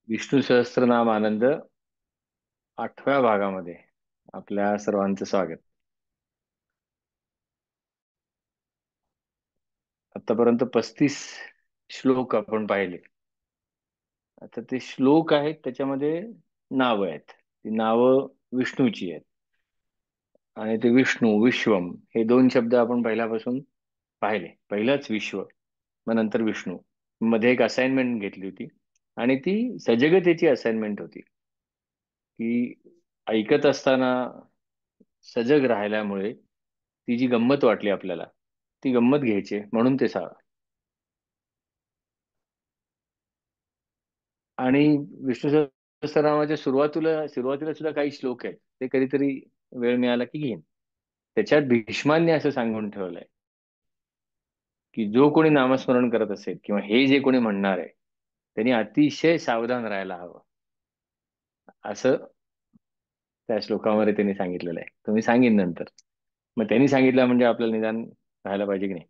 विष्णू सहस्त्रनाम आनंद 8व्या भागामध्ये आपल्या सर्वांचं स्वागत. आतापर्यंत 35 श्लोक आपण पाहिले. आता ते श्लोक आहेत, त्याच्यामध्ये नावं आहेत. ती नावं विष्णूची आहेत. आणि ते विष्णू विश्वम हे दोन शब्द आपण पहिल्यापासून पाहिले. पहिलंच विश्व, मग नंतर विष्णू. मध्ये एक असाइनमेंट घेतली होती आणि ती सजगतेची असाइनमेंट होती, की ऐकत असताना सजग राहिल्यामुळे ती जी गंमत वाटली आपल्याला, ती गंमत घ्यायची म्हणून ते आणि विष्णू सहस्त्रनामाच्या सुरुवातीला सुद्धा काही श्लोक आहेत, ते कधीतरी वेळ मिळाला की घेईन. त्याच्यात भीष्मांनी असं सांगून ठेवलंय की जो कोणी नामस्मरण करत असेल किंवा हे जे कोणी म्हणणार आहे, त्यांनी अतिशय सावधान राहायला हवं, असं त्या श्लोकामध्ये त्यांनी सांगितलेलं आहे. तुम्ही सांगेन नंतर. मग त्यांनी सांगितलं म्हणजे आपल्याला निदान राहायला पाहिजे की नाही,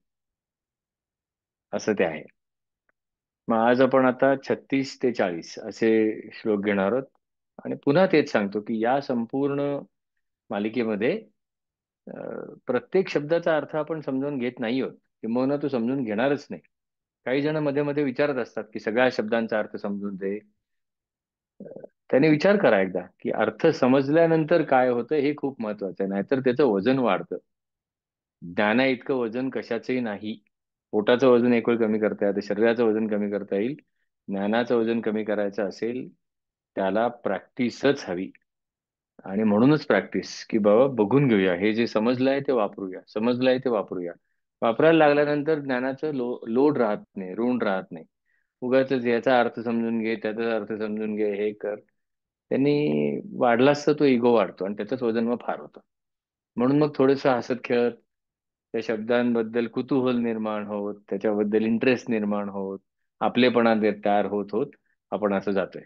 असं ते आहे. मग आज आपण आता 36 ते 40 असे श्लोक घेणार आहोत. आणि पुन्हा तेच सांगतो की या संपूर्ण मालिकेमध्ये प्रत्येक शब्दाचा अर्थ आपण समजून घेत नाही आहोत, किंबहुना तो समजून घेणारच नाही. काही जण मध्ये मध्ये विचारत असतात की सगळ्या शब्दांचा अर्थ समजून दे. त्याने विचार करा एकदा की अर्थ समजल्यानंतर काय होतं हे खूप महत्वाचं आहे, नाहीतर त्याचं वजन वाढतं. ज्ञाना इतकं वजन कशाचंही नाही. पोटाचं वजन एक वेळ कमी करता येतं, शरीराचं वजन कमी करता येईल. ज्ञानाचं वजन कमी करायचं असेल, त्याला प्रॅक्टिसच हवी. आणि म्हणूनच प्रॅक्टिस, की बाबा बघून घेऊया, हे जे समजलंय ते वापरूया, समजलंय ते वापरूया. वापरायला लागल्यानंतर ज्ञानाचं लोड राहत नाही, ऋण राहत नाही. उगाच याचा अर्थ समजून घे, त्याचा अर्थ समजून घे, हे कर. त्यांनी वाढलाच तर तो इगो वाढतो आणि त्याचंच वजन मग फार होतं. म्हणून मग थोडंसं हसत खेळत त्या शब्दांबद्दल कुतूहल निर्माण होत, त्याच्याबद्दल इंटरेस्ट निर्माण होत, आपलेपणा तयार होत होत आपण असं जातोय.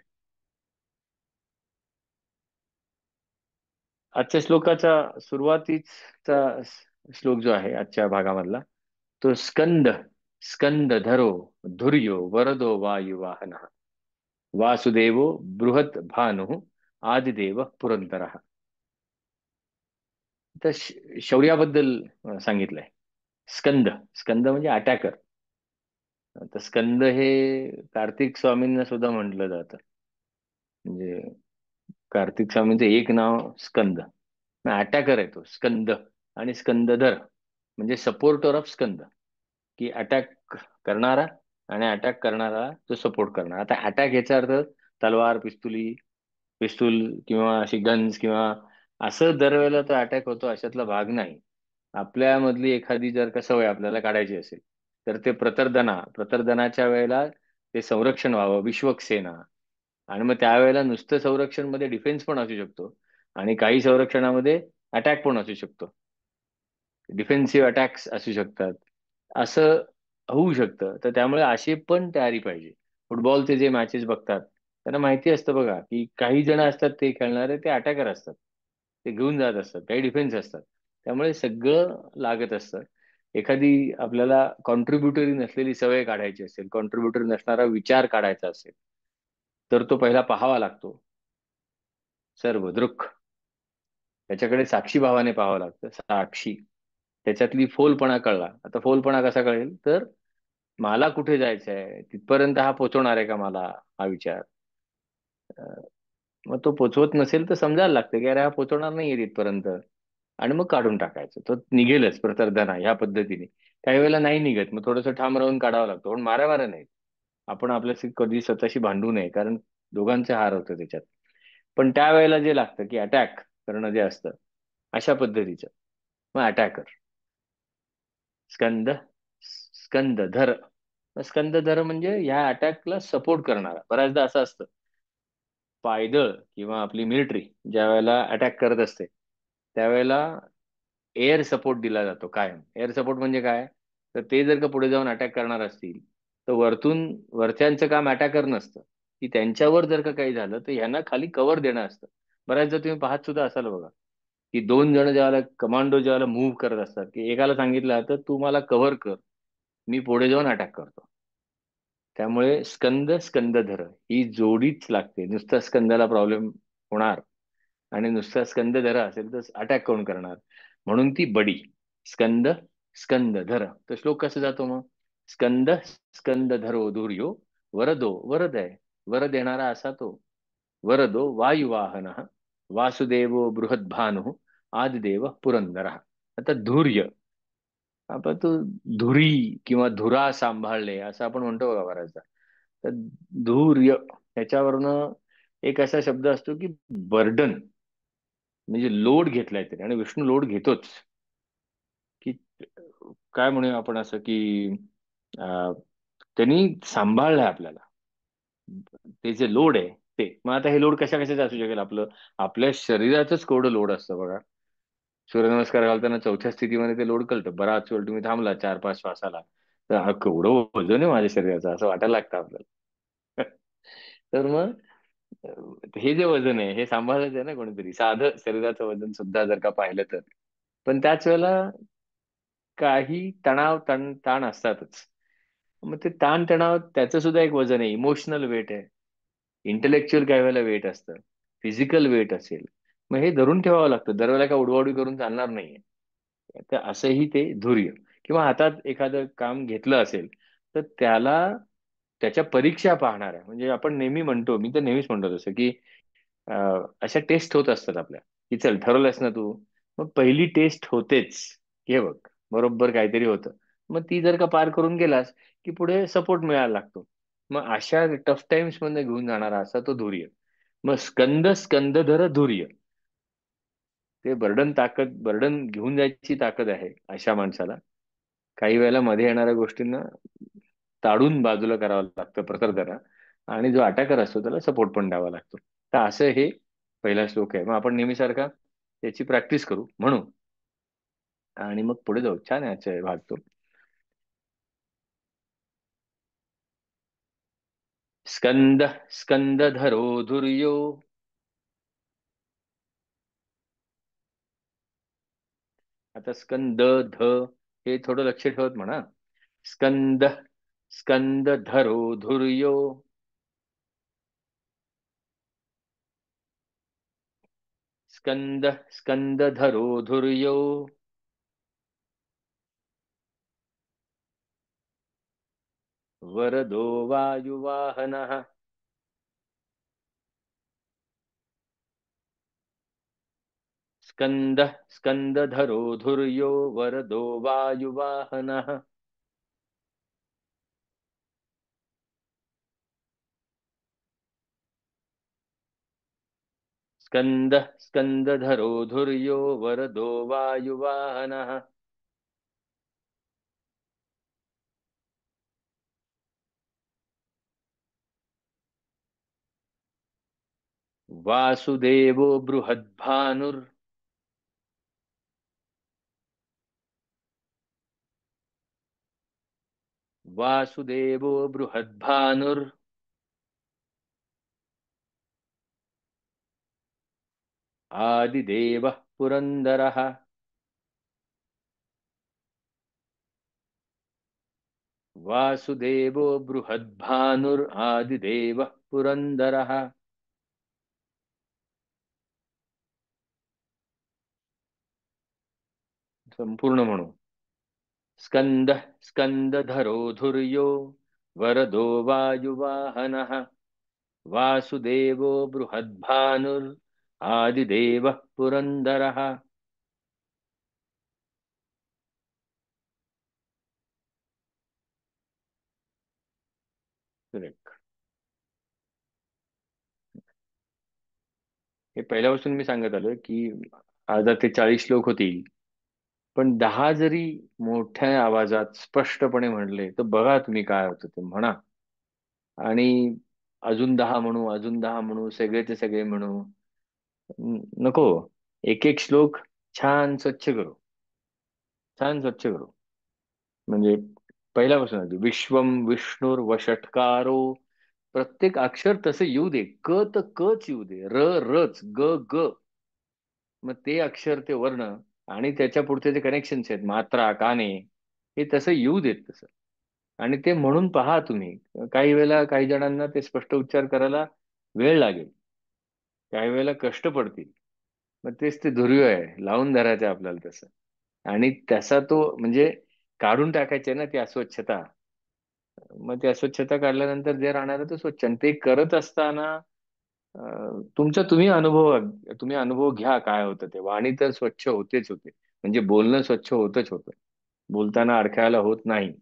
आजच्या श्लोकाचा सुरुवातीचा श्लोक जो आहे आजच्या भागामधला, तो स्कंद स्कंद धरो धुर्यो वरदो वायुवाहन वासुदेवो बृहत भानु आदिदेव पुरंदरः. तर शौर्याबद्दल सांगितलंय. स्कंद स्कंद म्हणजे अटॅकर. तर स्कंद हे कार्तिक स्वामींना सुद्धा म्हटलं जातं. म्हणजे कार्तिक स्वामींचं एक नाव स्कंद. अटॅकर आहे तो स्कंद. आणि स्कंदधर म्हणजे सपोर्टर ऑफ स्कंद, की अटॅक करणारा आणि अटॅक करणारा तो सपोर्ट करणार. आता अटॅक याचा अर्थ तलवार, पिस्तूल किंवा अशी गन्स किंवा असं दरवेळेला तो अटॅक होतो अशातला भाग नाही. आपल्यामधली एखादी जर का सवय आपल्याला काढायची असेल, तर ते प्रतर्दनाच्या वेळेला ते संरक्षण व्हावं, विश्वक्सेना. आणि मग त्यावेळेला नुसतं संरक्षण मध्ये डिफेन्स पण असू शकतो आणि काही संरक्षणामध्ये अटॅक पण असू शकतो. डिफेन्सिव्ह अटॅक्स असू शकतात. असं होऊ शकतं. तर त्यामुळे अशी पण तयारी पाहिजे. फुटबॉलचे जे मॅचेस बघतात, त्यांना माहिती असतं बघा, की काही जण असतात ते खेळणारे, ते अटॅकर असतात. ते घेऊन जात असतात, काही डिफेन्स असतात. त्यामुळे सगळं लागत असतं. एखादी आपल्याला कॉन्ट्रीब्युटरी नसलेली सवय काढायची असेल, कॉन्ट्रीब्युटरी नसणारा विचार काढायचा असेल, तर तो पहिला पाहावा लागतो. सर्व दृक त्याच्याकडे साक्षी भावाने पाहावं लागतं. साक्षी त्याच्यातली फोलपणा कळला. आता फोलपणा कसा कळेल, तर मला कुठे जायचं आहे, तिथपर्यंत हा पोहोचवणार आहे का मला, हा विचार. अं, मग तो पोचवत नसेल तर समजायला लागतं की अरे हा पोचवणार नाहीये तिथपर्यंत. आणि मग काढून टाकायचं, तो निघेलच प्रतर्दना ह्या पद्धतीने. काही वेळेला नाही निघत, मग थोडंसं ठाम राहून काढावं लागतं, पण मारा नाही. आपण आपल्याशी कधी स्वतःशी भांडू नये, कारण दोघांचे हार होतं त्याच्यात. पण त्यावेळेला जे लागतं की अटॅक करणं जे असतं, अशा पद्धतीचं. मग अटॅकर स्कंद स्कंदधर. स्कंदधर म्हणजे ह्या अटॅकला सपोर्ट करणारा. बऱ्याचदा असं असतं, पायदळ किंवा आपली मिलिटरी ज्या वेळेला अटॅक करत असते, त्यावेळेला एअर सपोर्ट दिला जातो कायम. एअर सपोर्ट म्हणजे काय, तर ते जर का पुढे जाऊन अटॅक करणार असतील, तर वरच्यांचं काम अटॅकर नसतं, की त्यांच्यावर जर का काही झालं तर ह्यांना खाली कव्हर देणं असतं. बऱ्याचदा तुम्ही पाहत सुद्धा असाल बघा, की दोन जण ज्यावेळेला कमांडो ज्यावेळेला मूव्ह करत असतात, की एकाला सांगितलं तर तू मला कव्हर कर, मी पुढे जाऊन अटॅक करतो. त्यामुळे स्कंद स्कंदधर ही जोडीच लागते. नुसता स्कंदाला प्रॉब्लेम होणार आणि नुसता स्कंदधर असेल तर अटॅक कोण करणार? म्हणून ती बडी. स्कंद स्कंदधर. तर श्लोक कसा जातो मग? स्कंद स्कंदधरो धुर्यो वरदो, वरद आहे, वर देणारा असा तो. वरदो वायुवाहन, वासुदेवो बृहद्भानु, आदिदेव पुरंदर. आता धुर्य, आपण तो धुरी किंवा धुरा सांभाळणे असं आपण म्हणतो बघा बऱ्याचदा. तर धुर्य ह्याच्यावरनं एक असा शब्द असतो की बर्डन, म्हणजे लोड घेतलाय त्याने, आणि विष्णू लोड घेतोच. की काय म्हणूया आपण असं की अं, त्यांनी सांभाळलंय आपल्याला. ते जे लोड आहे ते, मग आता हे लोड कशा कशाचं असू शकेल? आपलं आपल्या शरीराचंच केवढं लोड असतं बघा. सूर्यनमस्कार घालताना चौथ्या स्थितीमध्ये ते लोड कळतं. बराच वेळ तुम्ही थांबला 4-5 श्वासाला, तर हा केवढं वजन आहे माझ्या शरीराचं असं वाटायला लागतं आपल्याला. तर मग हे जे वजन आहे हे सांभाळायचं आहे ना कोणीतरी. साधं शरीराचं वजन सुद्धा जर का पाहिलं तर, पण त्याच वेळेला काही तणाव ताण असतातच. मग ते ताण तणाव त्याचं सुद्धा एक वजन आहे, इमोशनल वेट आहे. इंटेलेक्च्युअल काही वेळेला वेट असतं, फिजिकल वेट असेल. मग हे धरून ठेवावं लागतं, दरवेळेला का उडवाउडी करून चालणार नाहीये. तर असंही ते धैर्य. किंवा हातात एखादं काम घेतलं असेल तर त्याला, त्याच्या परीक्षा पाहणाऱ्या, म्हणजे आपण नेहमी म्हणतो, मी तर नेहमीच म्हणतो तसं की अशा टेस्ट होत असतात आपल्या, की चल ठरवलंस ना तू, मग पहिली टेस्ट होतेच. हे बघ, बरोबर काहीतरी होतं. मग ती जर का पार करून गेलास की पुढे सपोर्ट मिळायला लागतो. मग अशा टफ टाइम्स मध्ये घेऊन जाणारा असा तो धैर्य. मग स्कंद स्कंदधर धैर्य, ते बर्डन घेऊन जायची ताकद आहे अशा माणसाला. काही वेळेला मध्ये येणाऱ्या गोष्टींना ताडून बाजूला करावं लागतं, प्रखर. आणि जो अटॅकर असतो त्याला सपोर्ट पण द्यावा लागतो. तर असं हे पहिला श्लोक आहे. मग आपण नेहमीसारखा त्याची प्रॅक्टिस करू म्हणू, आणि मग पुढे जाऊ. छान आहे आजचा भाग तो. स्कंद स्कंदधरो धुर्यो. आता स्कंद ध हे थोडं लक्ष ठेवत म्हणा. स्कंद स्कंदधरो धुर्यो. स्कंद स्कंदधरो धुर्यो वरदो वायुवाहनः. स्कंद स्कंदधरो धुर्यो वरदो वायुवाहनः. स्कंद स्कंदधरो धुर्यो वरदो वायुवाहनः. वासुदेवो बृहद्भानुर. वासुदेवो बृहद्भानुर आदिदेवः पुरन्दरः. वासुदेवो बृहद्भानुर आदिदेवः पुरन्दरः. संपूर्ण म्हणू. स्कंद स्कंदधरो धुर्यो वरदो वायुवाहनः. वासुदेवो बृहद्भानुर आदिदेवः पुरन्दरः. Correct. हे पहिल्यापासून मी सांगत आलोय की आज ते 40 श्लोक होतील, पण 10 जरी मोठ्या आवाजात स्पष्टपणे म्हणले तर बघा तुम्ही काय होतं ते म्हणा. आणि अजून 10 म्हणू, अजून 10 म्हणू, सगळेचे सगळे म्हणू. नको. एक एक श्लोक छान स्वच्छ करू. छान स्वच्छ करू. म्हणजे पहिल्यापासून अगदी विश्वम विष्णुर वषटकारो. प्रत्येक अक्षर तसं येऊ दे. क तर कच येऊ दे. र रच, ग ग. मग ते अक्षर, ते वर्ण, आणि त्याच्या पुढचे जे कनेक्शन्स आहेत, मात्रा, काने, हे तसं येऊ देत तसं. आणि ते म्हणून पहा तुम्ही. काही वेळेला काही जणांना ते स्पष्ट उच्चार करायला वेळ लागेल, काही वेळेला कष्ट पडतील. मग तेच ते दुर्यो आहे, लावून धरायचं आहे आपल्याला तसं. आणि त्याचा तो म्हणजे काढून टाकायचे ना ती अस्वच्छता. मग ती अस्वच्छता काढल्यानंतर जे राहणार ते स्वच्छ. आणि ते करत असताना तुमचा तुम्ही अनुभव घ्या काय होतं ते. वाणी तर स्वच्छ होतेच होते, म्हणजे बोलणं स्वच्छ होतच होतं, बोलताना अडथळा होत नाही.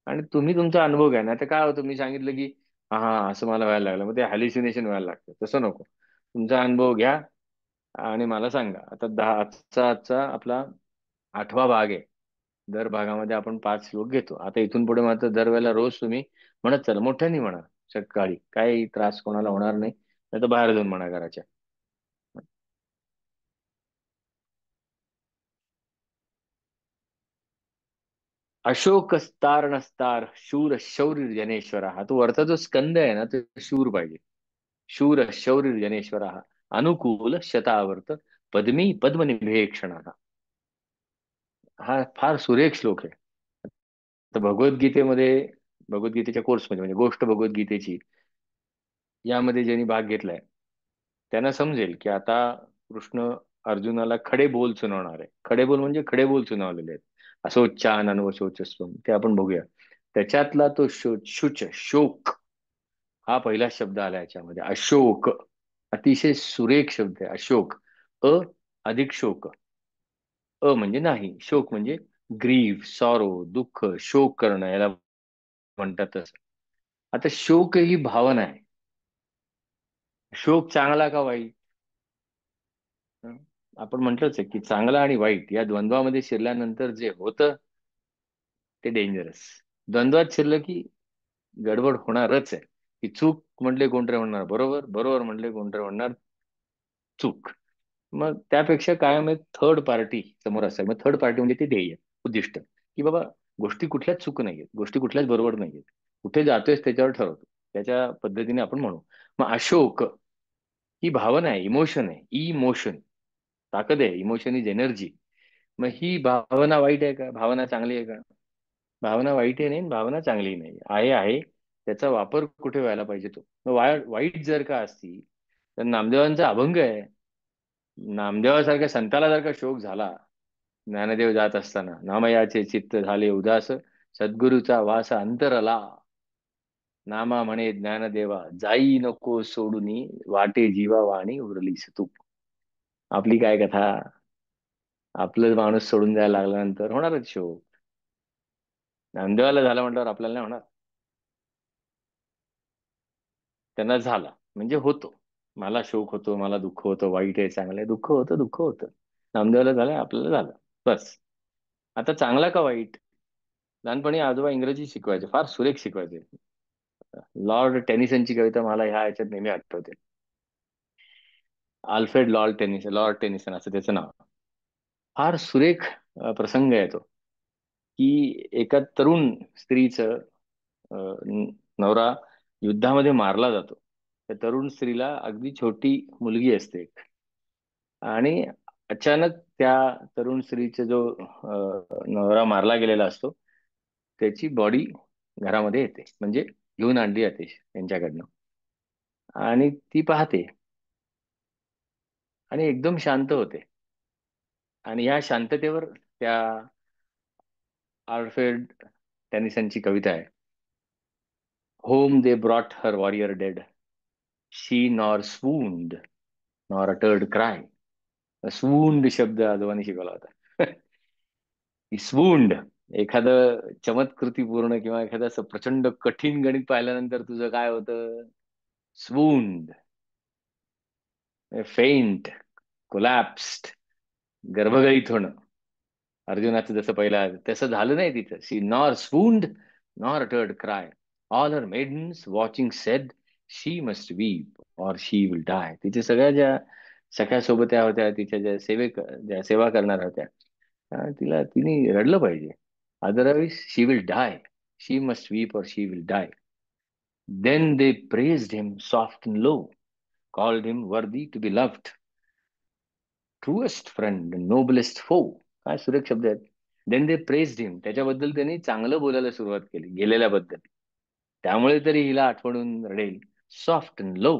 आणि तुम्ही तुमचा अनुभव घ्या. नाही तर काय होतं, मी सांगितलं की हा हा असं मला व्हायला लागलं, मग ते हॅल्युसिनेशन व्हायला लागतं. तसं नको. तुमचा अनुभव घ्या आणि मला सांगा. आता आजचा आपला 8वा भाग आहे. दर भागामध्ये आपण 5 श्लोक घेतो. आता इथून पुढे मात्र दरवेळेला रोज तुम्ही म्हणत चला, मोठ्याने म्हणा. सकाळी काही त्रास कोणाला होणार नाही, नाही तर बाहेर जाऊन म्हणा घराच्या. अशोकस्तार शूर शौर्य जनेश्वर, हा तो वरचा जो स्कंद आहे ना, तो शूर पाहिजे. शूर शौर्य जनेश्वर, अनुकूल शतावर्त पद्मी पद्मनिभे क्षण. हा फार सुरेख श्लोक आहे. तर भगवद्गीतेच्या कोर्समध्ये, म्हणजे गोष्ट भगवद्गीतेची, यामध्ये ज्यांनी भाग घेतलाय त्यांना समजेल की आता कृष्ण अर्जुनाला खडे बोल सुनावणार आहे. खडे बोल म्हणजे खडे बोल सुनावलेले आहेत. असोच्चान अनवशोचस्वम, ते आपण बघूया. त्याच्यातला तो शुच शोक, हा पहिला शब्द आला याच्यामध्ये. अशोक, अतिशय सुरेख शब्द आहे अशोक. अ अधिक शोक. अ म्हणजे नाही, शोक म्हणजे ग्रीव, सॉरो, दुःख, शोक करणं, याला म्हणतात तसं. आता शोक ही भावना आहे. शोक चांगला का वाईट? हं? आपण म्हटलंच आहे की चांगला आणि वाईट या द्वंद्वामध्ये शिरल्यानंतर जे होतं ते डेंजरस. द्वंद्वात शिरलं की गडबड होणारच आहे. की चूक म्हटले कोणतरी म्हणणार बरोबर, बरोबर म्हटले कोणतरी म्हणणार चूक. मग त्यापेक्षा कायम एक थर्ड पार्टी समोर असेल. मग थर्ड पार्टी म्हणजे ते ध्येय, उद्दिष्ट, की बाबा गोष्टी कुठल्याच चूक नाहीयेत, गोष्टी कुठल्याच बरोबर नाहीयेत, कुठे जातोय त्याच्यावर ठरवतो, त्याच्या पद्धतीने आपण म्हणू. मग अशोक ही भावना आहे, इमोशन आहे, इमोशन, ताकद आहे. Emotion is energy. मग ही भावना वाईट आहे का, भावना चांगली आहे का? भावना वाईट आहे नाही, भावना चांगली नाही आहे. आहे त्याचा वापर कुठे व्हायला पाहिजे तो. मग वाईट जर का असती तर नामदेवांचा अभंग आहे. नामदेवासारख्या संताला जर का शोक झाला ज्ञानदेव जात असताना, नामयाचे चित्त झाले उदास, सद्गुरूचा वास अंतरला, नामा म्हणे ज्ञानदेवा जाई नको सोडूनी, वाटे जीवा वाणी उरलीस तू. आपली काय कथा, आपलं माणूस सोडून जायला लागल्यानंतर होणारच शोक. नामदेवाला झाला म्हटल्यावर आपल्याला नाही होणार? त्यांना झाला म्हणजे होतो. मला शोक होतो, मला दुःख होतं, वाईट आहे चांगलं आहे, दुःख होतं, दुःख होतं. नामदेवाला झालं, आपल्याला झालं, बस. आता चांगला का वाईट? लहानपणी आजोबा इंग्रजी शिकवायचे, फार सुरेख शिकवायचे. लॉर्ड टेनिसनची कविता मला ह्या याच्यात नेहमी आठवते. आल्फ्रेड लॉर्ड टेनिसन असं त्याचं नाव. फार सुरेख प्रसंग आहे तो, की एका तरुण स्त्रीचं नवरा युद्धामध्ये मारला जातो. त्या तरुण स्त्रीला अगदी छोटी मुलगी असते, आणि अचानक त्या तरुण स्त्रीचा जो नवरा मारला गेलेला असतो, त्याची बॉडी घरामध्ये येते, म्हणजे घेऊन आणली जाते त्यांच्याकडनं. आणि ती पाहते आणि एकदम शांत होते. आणि या शांततेवर त्या आल्फ्रेड टेनिसनची कविता आहे. Home they brought her warrior dead, she nor swooned nor uttered cry. swooned शब्द आजोबांनी शिकवला होता. swooned, एखादं चमत्कृती पूर्ण किंवा एखादं असं प्रचंड कठीण गणित पाहिल्यानंतर तुझं काय होतं? swooned, फेंट, कोलॅप्स्ड, गर्भगळीत होणं. अर्जुनाचं जसं पहिलं आहे, तसं झालं नाही तिथं. She nor swooned nor uttered cry, all her maidens watching said, she must weep or she will डाय. तिचे सगळ्या ज्या सख्या सोबत्या होत्या, तिच्या ज्या सेवा करणाऱ्या होत्या, तिने रडलं पाहिजे, otherwise she will die. She must weep or she will die. Then they praised him soft and low, called him worthy to be loved, truest friend, noblest foe. काय सुरेख शब्द आहेत. देन दे प्रेस्ड हिम, त्याच्याबद्दल त्यांनी चांगलं बोलायला सुरुवात केली गेलेल्याबद्दल. त्यामुळे तरी हिला आठवणून रडेल. Soft and low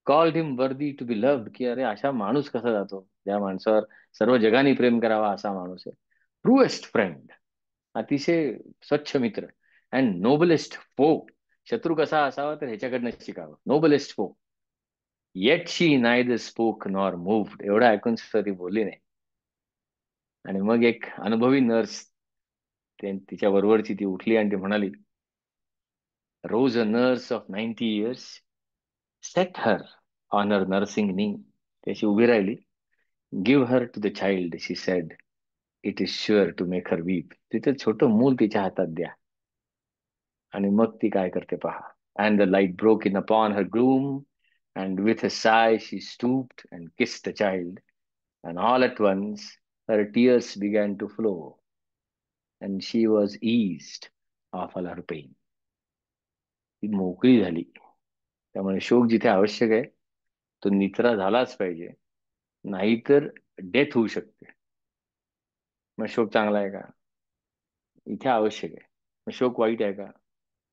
called him worthy to be loved, की अरे अशा माणूस कसा जातो ज्या माणसावर सर्व जगाने प्रेम करावा असा माणूस आहे. ट्रूएस्ट फ्रेंड, अतिशय स्वच्छ मित्र. अँड नोबलेस्ट फो, शत्रू कसा असावा तर ह्याच्याकडनं शिकावं. नोबलेस्ट फो, येट शी नायदर स्पोक नॉर मूव्ड, एवढं ऐकून सुद्धा ती बोलली नाही. आणि मग एक अनुभवी नर्स, तिच्या बरोबरची ती उठली आणि ती म्हणाली, rose a nurse of 90 years set her on her nursing knee, त्याची उभी राहिली. Give her to the child she said, it is sure to make her weep, तिचं छोटं मूल तिच्या हातात द्या. आणि मग ती काय करते पहा. And the light broke in upon her gloom, and with a sigh she stooped and kissed the child, and all at once her tears began to flow, and she was eased off all her pain. ती मोकळी झाली. त्यामुळे शोक जिथे आवश्यक आहे तो निचरा झालाच पाहिजे, नाहीतर डेथ होऊ शकते. मग शोक चांगला आहे का? इथे आवश्यक आहे. मग शोक वाईट आहे का?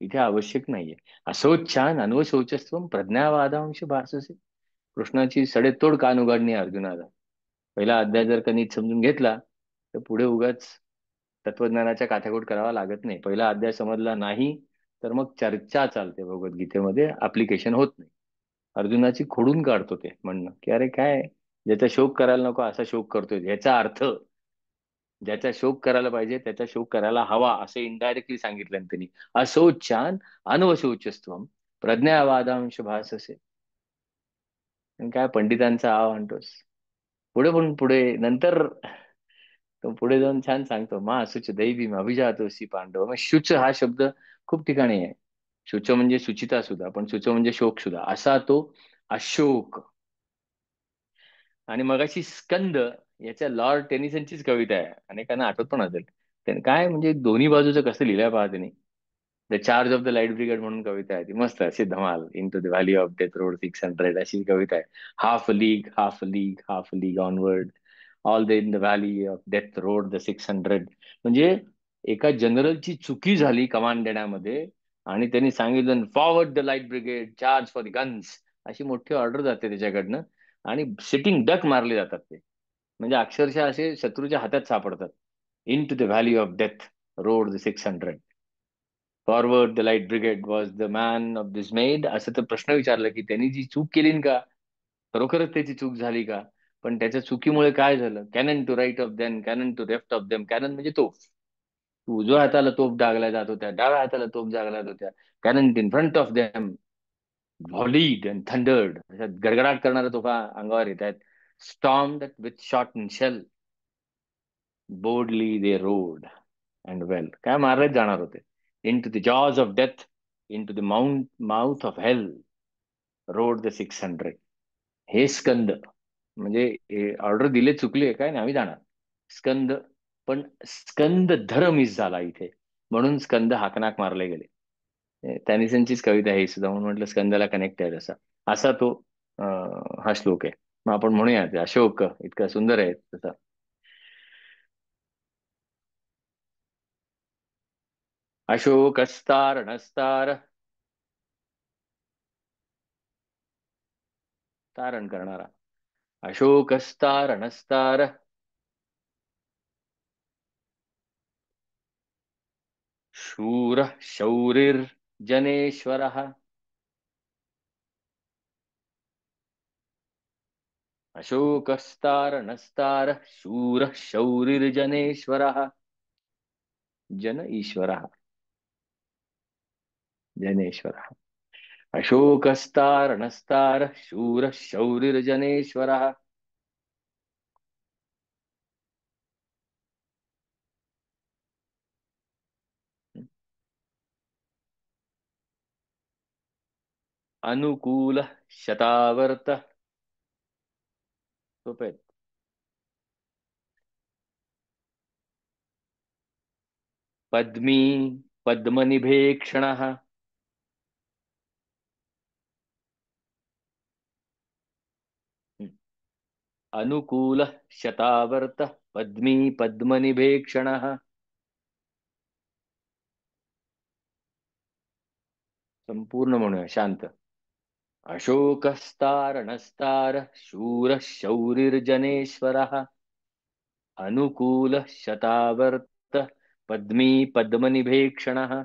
इथे आवश्यक नाहीये. असोच्छान अनवशोचस्व प्रज्ञावादांश भाससे, कृष्णाची सडेतोड कान उघडणी अर्जुनाला. पहिला अध्याय जर का नीट समजून घेतला तर पुढे उगाच तत्वज्ञानाच्या काथ्याकोट करावा लागत नाही. पहिला अध्याय समजला नाही तर मग चर्चा चालते भगवद्गीतेमध्ये, अप्लिकेशन होत नाही. अर्जुनाची खोडून काढतो ते म्हणणं, की अरे काय, ज्याचा शोक करायला नको असा शोक करतोय, ह्याचा अर्थ ज्याचा शोक करायला पाहिजे त्याचा शोक करायला हवा, असं इनडायरेक्टली सांगितलं त्यांनी. अशोचान अनवशोचस्त्वम प्रज्ञावादांश भाससे. आणि काय पंडितांचा आव आणतोस. पुढे पण पुढे नंतर तो पुढे जाऊन छान सांगतो, मा शुच दैवी अभिजातोसी पांडव. मग शुच हा शब्द खूप ठिकाणी आहे. शुच म्हणजे सुचिता सुद्धा, पण शुच म्हणजे शोक सुद्धा, असा तो अशोक. आणि मगाशी स्कंद, याच्या लॉर्ड टेनिसनचीच कविता आहे, अनेकांना आठवत पण असेल. काय म्हणजे दोन्ही बाजूचं कसं लिहिलंय पहा त्यांनी. The charge of the light brigade म्हणून कविता आहे ती, मस्त अशी धमाल. Into the valley of death rode 600, अशी कविता आहे. Half league onward, all the in the valley of death rode the 600. म्हणजे एका जनरलची चुकी झाली कमांड देण्यामध्ये, आणि त्यांनी सांगितलं forward the light brigade, charge for the guns, अशी मोठी ऑर्डर जाते त्याच्याकडनं. आणि सिटिंग डक मारले जातात ते, म्हणजे अक्षरशः असे शत्रूच्या हातात सापडतात. Into the valley of death rode the 600, forward the light brigade was the man ऑफ दिस मेड. असं तर प्रश्न विचारला की त्यांनी जी चूक केली ना का, खरोखरच त्याची चूक झाली का? पण त्याच्या चुकीमुळे काय झालं? Cannon to right of them, cannon to left of them. Cannon म्हणजे तोफ. उजव्या हाताला तोफ डागल्या जात होत्या, डाव्या हाताला तोफ डागल्या जात होत्या. Cannon in front of them volleyed and thundered, अशा गडगडाट करणाऱ्या तोफा अंगावर येत आहेत. Storm with shot and shell, boldly they rode and well. काय मारलेच जाणार होते. Into the jaws of death, into the mouth of hell rode the 600. हे स्कंद म्हणजे ऑर्डर दिले चुकले काय नाही, आम्ही जाणार. स्कंद, पण स्कंद धर मिस झाला इथे, म्हणून स्कंद हाकनाक मारले गेले. टॅनिसनचीच कविता आहे ही सुद्धा, म्हणून म्हटलं स्कंदाला कनेक्ट आहे असा. असा तो हा श्लोक आहे. मग आपण म्हणूया ते अशोक इतका सुंदर आहे तसा. अशोकस्तारणस्तार, तारण करणारा. अशोकस्तारणस्तार शूर शौरिर्जनेश्वरः. अशोकस्तारणस्तार शूर शौरिर्जनेश्वरः. जन ईश्वरः, जनेश्वरः. अशोकस्तारणस्तार शूर शौरिर्जनेश्वरः. अनुकूल शतावर्त, सोपे आहेत. पद्मी पद्मनिभेक्षणः. अनुकूल शतावर्त पद्मी पद्मनिभेक्षणः. संपूर्ण म्हणूया शांत. अशोकस्तारणस्तार शूर शौरिर्जनेश्वरः अनुकूल शतावर्त पद्मी पद्मनिभेक्षणः.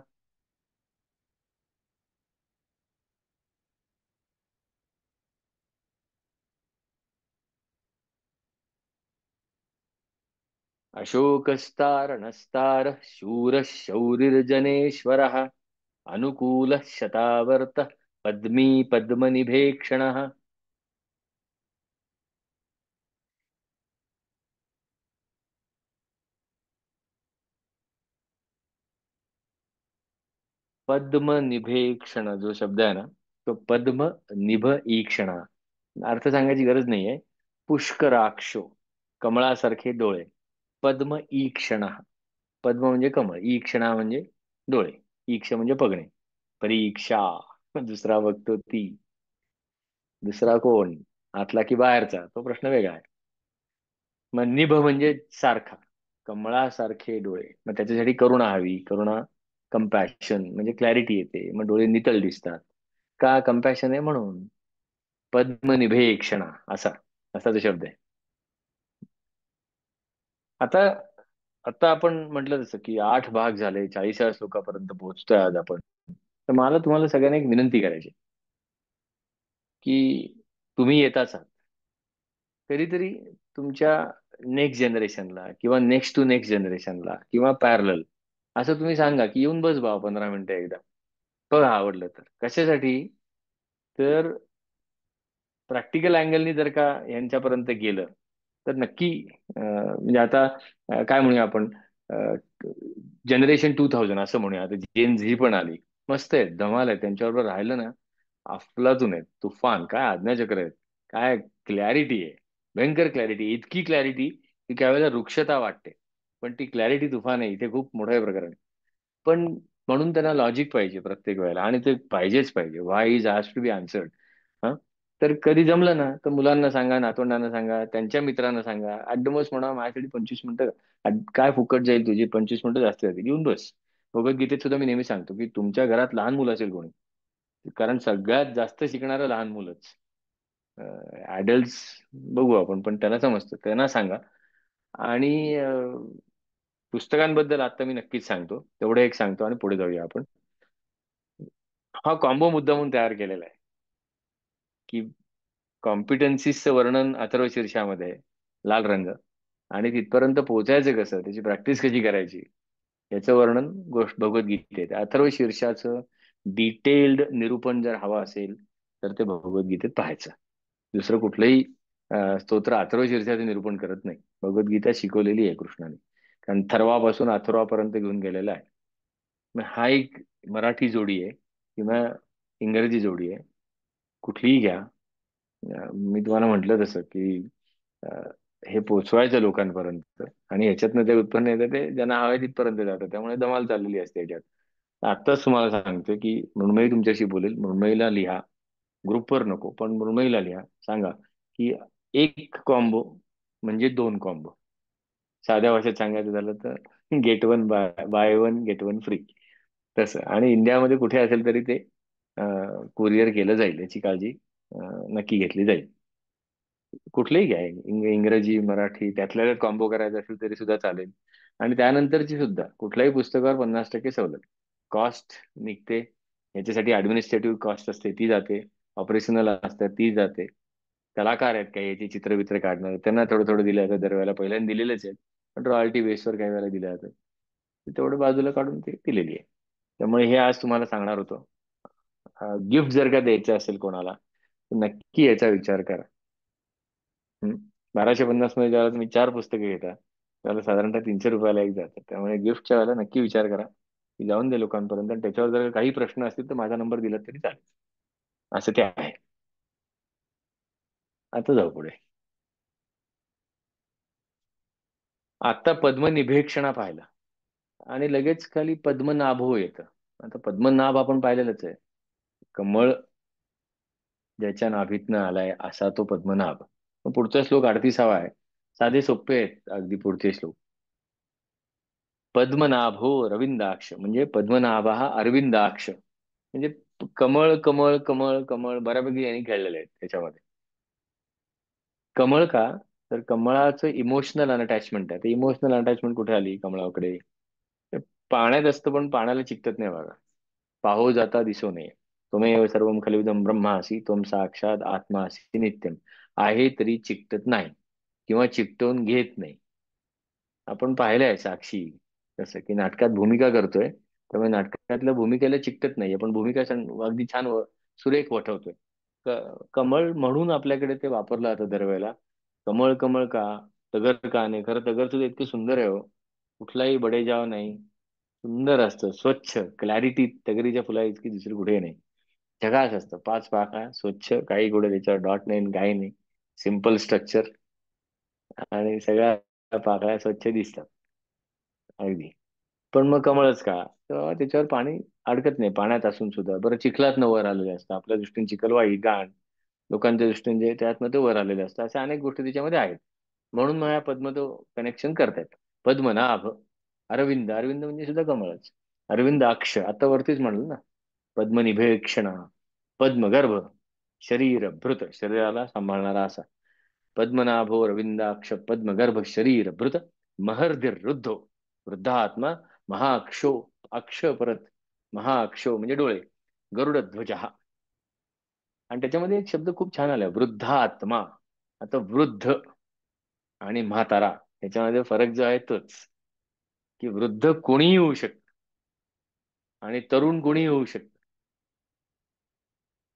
अशोकस्तारणस्तार शूर शौरिर्जनेश्वरः अनुकूल शतावर्त पद्मी पद्मनिभेक्षणः. पद्म निभे जो शब्द आहे ना, तो पद्म निभ ईक्षणा. अर्थ सांगायची गरज नाहीये. पुष्कराक्षो, कमळासारखे डोळे. पद्म ईक्षणा. पद्म म्हणजे कमळ, ईक्षणा म्हणजे डोळे. ईक्ष म्हणजे बघणे. परीक्षा. दुसरा बघतो ती. दुसरा कोण, आतला की बाहेरचा, तो प्रश्न वेगळा आहे. मग निभ म्हणजे सारखा, कमळासारखे डोळे. मग त्याच्यासाठी करुणा हवी. करुणा, कम्पॅशन म्हणजे क्लॅरिटी येते, मग डोळे नितळ दिसतात. का? कम्पॅशन आहे म्हणून. पद्मनिभे क्षणा, असा असा तो शब्द आहे. आता आता आपण म्हटलं तसं की 8 भाग झाले, 40व्या श्लोकापर्यंत पोहोचतोय आज आपण. तर मला तुम्हाला सगळ्यांना एक विनंती करायची, की तुम्ही येताच आहात, कधीतरी तुमच्या नेक्स्ट जनरेशनला किंवा नेक्स्ट टू नेक्स्ट जनरेशनला किंवा पॅरलल असं तुम्ही सांगा की येऊन बस भावा 15 मिनिटं एकदा, बघ आवडलं तर. कशासाठी? तर प्रॅक्टिकल अँगलनी जर का यांच्यापर्यंत गेलं तर नक्की म्हणजे आता काय म्हणूया आपण, जनरेशन 2000 असं म्हणूया. आता जेन झी पण आली, मस्त आहे, धमाल आहे, त्यांच्याबरोबर राहिलं ना, अफलातून आहेत, तुफान, काय आज्ञाचक्र आहेत. काय क्लॅरिटी आहे, भयंकर क्लॅरिटी, इतकी क्लॅरिटी की त्यावेळेला रुक्षता वाटते. पण ती क्लॅरिटी तुफान आहे, इथे खूप मोठं प्रकरण आहे. पण म्हणून त्यांना लॉजिक पाहिजे प्रत्येक वेळेला, आणि ते पाहिजेच पाहिजे. Why is has to be answered. हा. तर कधी जमलं ना, तर मुलांना सांगा, नातवंडांना सांगा, त्यांच्या मित्रांना सांगा. ऍट द मोस्ट म्हणा माझ्यासाठी 25 मिनिटं. काय फुकट जाईल तुझी 25 मिनिटं, जास्त जातील, येऊन बस. भगवद्गीतेत सुद्धा मी नेहमी सांगतो की तुमच्या घरात लहान मुलं असेल कोणी, कारण सगळ्यात जास्त शिकणारं लहान मुलंच. ऍडल्ट बघू आपण, पण त्यांना समजतं, त्यांना सांगा. आणि पुस्तकांबद्दल आता मी नक्कीच सांगतो, तेवढं एक सांगतो आणि पुढे जाऊया आपण. हा कॉम्बो मुद्दा म्हणून तयार केलेला आहे की कॉम्पिटन्सीचं वर्णन अथर्व शीर्षामध्ये आहे, लाल रंग. आणि तिथपर्यंत पोहोचायचं कसं, त्याची प्रॅक्टिस कशी करायची, याचं वर्णन गोष्ट भगवद्गीतेत. अथर्व शीर्षाचं डिटेल्ड निरूपण जर हवं असेल तर ते भगवद्गीतेत पाहायचं. दुसरं कुठलंही स्तोत्र अथर्व शीर्षाचं निरूपण करत नाही. भगवद्गीता शिकवलेली आहे कृष्णाने, कारण थर्वापासून अथर्वापर्यंत घेऊन गेलेला आहे. मग हा एक मराठी जोडी आहे किंवा इंग्रजी जोडी आहे, कुठलीही घ्या. मी तुम्हाला म्हटलं तसं की अं, हे पोचवायचं लोकांपर्यंत, आणि ह्याच्यातनं ते उत्पन्न येतं ते ज्यांना हवंय तिथपर्यंत जातं. त्यामुळे धमाल चाललेली असते याच्यात. आत्ताच तुम्हाला सांगतो की मृण्मयी तुमच्याशी बोलेल, मृण्मयीला लिहा. ग्रुपवर नको, पण मृण्मयीला लिहा, सांगा की एक कॉम्बो म्हणजे 2 कॉम्बो. साध्या भाषेत सांगायचं झालं तर get one by one get one free, तसं. आणि इंडियामध्ये कुठे असेल तरी ते कुरिअर केलं जाईल, याची काळजी नक्की घेतली जाईल. कुठलेही घ्या, इंग्रजी मराठी, त्यातल्या कॉम्बो करायचा असेल तरी सुद्धा चालेल. आणि त्यानंतरची सुद्धा कुठल्याही पुस्तकावर 50% सवलत. कॉस्ट निघते, याच्यासाठी ऍडमिनिस्ट्रेटिव्ह कॉस्ट असते ती जाते, ऑपरेशनल असतात ती जाते. कलाकार आहेत काही याची चित्रवित्र काढणार, त्यांना थोडं थोडं दिलं जातं दरवेळेला, पहिल्यांदा दिलेलेच आहेत, पण रॉयल्टी बेसवर काही वेळेला दिलं जातं. ते तेवढं बाजूला काढून ते दिलेली आहे. त्यामुळे हे आज तुम्हाला सांगणार होतो. गिफ्ट जर का द्यायचं असेल कोणाला तर नक्की याचा विचार करा. हं. 1250 मध्ये जेव्हा तुम्ही 4 पुस्तकं घेता, त्याला साधारणतः 300 रुपयाला एक जातं. त्यामुळे गिफ्टच्या वेळेला नक्की विचार करा की जाऊन दे लोकांपर्यंत. आणि त्याच्यावर जर काही प्रश्न असतील तर माझा नंबर दिला तरी चालेल. असं ते आहे. आता जाऊ पुढे. आता पद्मनिभेक्षणा पाहिला आणि लगेच खाली पद्मनाभो येतं. आता पद्मनाभ आपण पाहिलेलंच आहे. कमळ ज्याच्या नाभीतनं आलाय असा तो पद्मनाभ. मग पुढचा श्लोक 38वा आहे. साधे सोपे आहेत अगदी पुढचे श्लोक. पद्मनाभो रविंदाक्ष म्हणजे पद्मनाभ हा अरविंदाक्ष म्हणजे कमळ कमळ कमळ कमळ बऱ्यापैकी यांनी खेळलेले आहेत त्याच्यामध्ये. कमळ का? तर कमळाचं इमोशनल अटॅचमेंट आहे. ते इमोशनल अटॅचमेंट कुठे आली कमळाकडे? ते पाण्यात असतं पण पाण्याला चिकटत नाही बघा. पाहो जाता दिसो नये. त्वमेव सर्वं खलविदं ब्रह्मासि त्वं साक्षात आत्मासि नित्यम. आहे तरी चिकटत नाही किंवा चिकटवून घेत नाही. आपण पाहिलंय साक्षी कसं की नाटकात भूमिका करतोय, त्यामुळे नाटकातल्या भूमिकेला चिकटत नाही, पण भूमिका अगदी छान सुरेख वठवतोय. कमळ म्हणून आपल्याकडे ते वापरलं जातं दरवेळेला. कमळ कमळ का? तगर का नाही? खरं तगर सुद्धा इतकी सुंदर आहे हो. कुठलाही बडेजाव नाही. सुंदर असतं, स्वच्छ क्लॅरिटी तगरीच्या फुला इतकी दुसरी कुठे नाही. झकास असतं, पाच पाकळ्या स्वच्छ, काही कुठे त्याच्यावर डॉट नाही काही नाही. सिम्पल स्ट्रक्चर आणि सगळ्या पाकळ्या स्वच्छ दिसतात अगदी. पण मग कमळच का? तर त्याच्यावर पाणी अडकत नाही पाण्यात असून सुद्धा. बरं चिखलात न वर आलेले असतं, आपल्या दृष्टीने चिखल वाई घाण, लोकांच्या दृष्टीने जे त्यातनं ते वर आलेले असतं, अशा अनेक गोष्टी त्याच्यामध्ये आहेत. म्हणून मग या पद्म तो कनेक्शन करतायत. पद्मनाभ, अरविंद, अरविंद म्हणजे सुद्धा कमळच. अरविंद अक्ष आता वरतीच म्हणलं ना. पद्मनिभेक्षण, पद्मगर्भ, शरीर भृत, शरीराला सांभाळणारा असा. पद्मनाभो रविंदाक्ष पद्मगर्भ शरीर भृत, महर्धिर रुद्धो, वृद्धात्मा, महाअक्षो, अक्ष परत, महाअक्षो म्हणजे डोळे, गरुड ध्वज. आणि त्याच्यामध्ये एक शब्द खूप छान आला, वृद्धात्मा. आता वृद्ध आणि म्हातारा ह्याच्यामध्ये फरक जो आहे तोच, की वृद्ध कोणीही होऊ शकतं आणि तरुण कोणीही होऊ शकतं.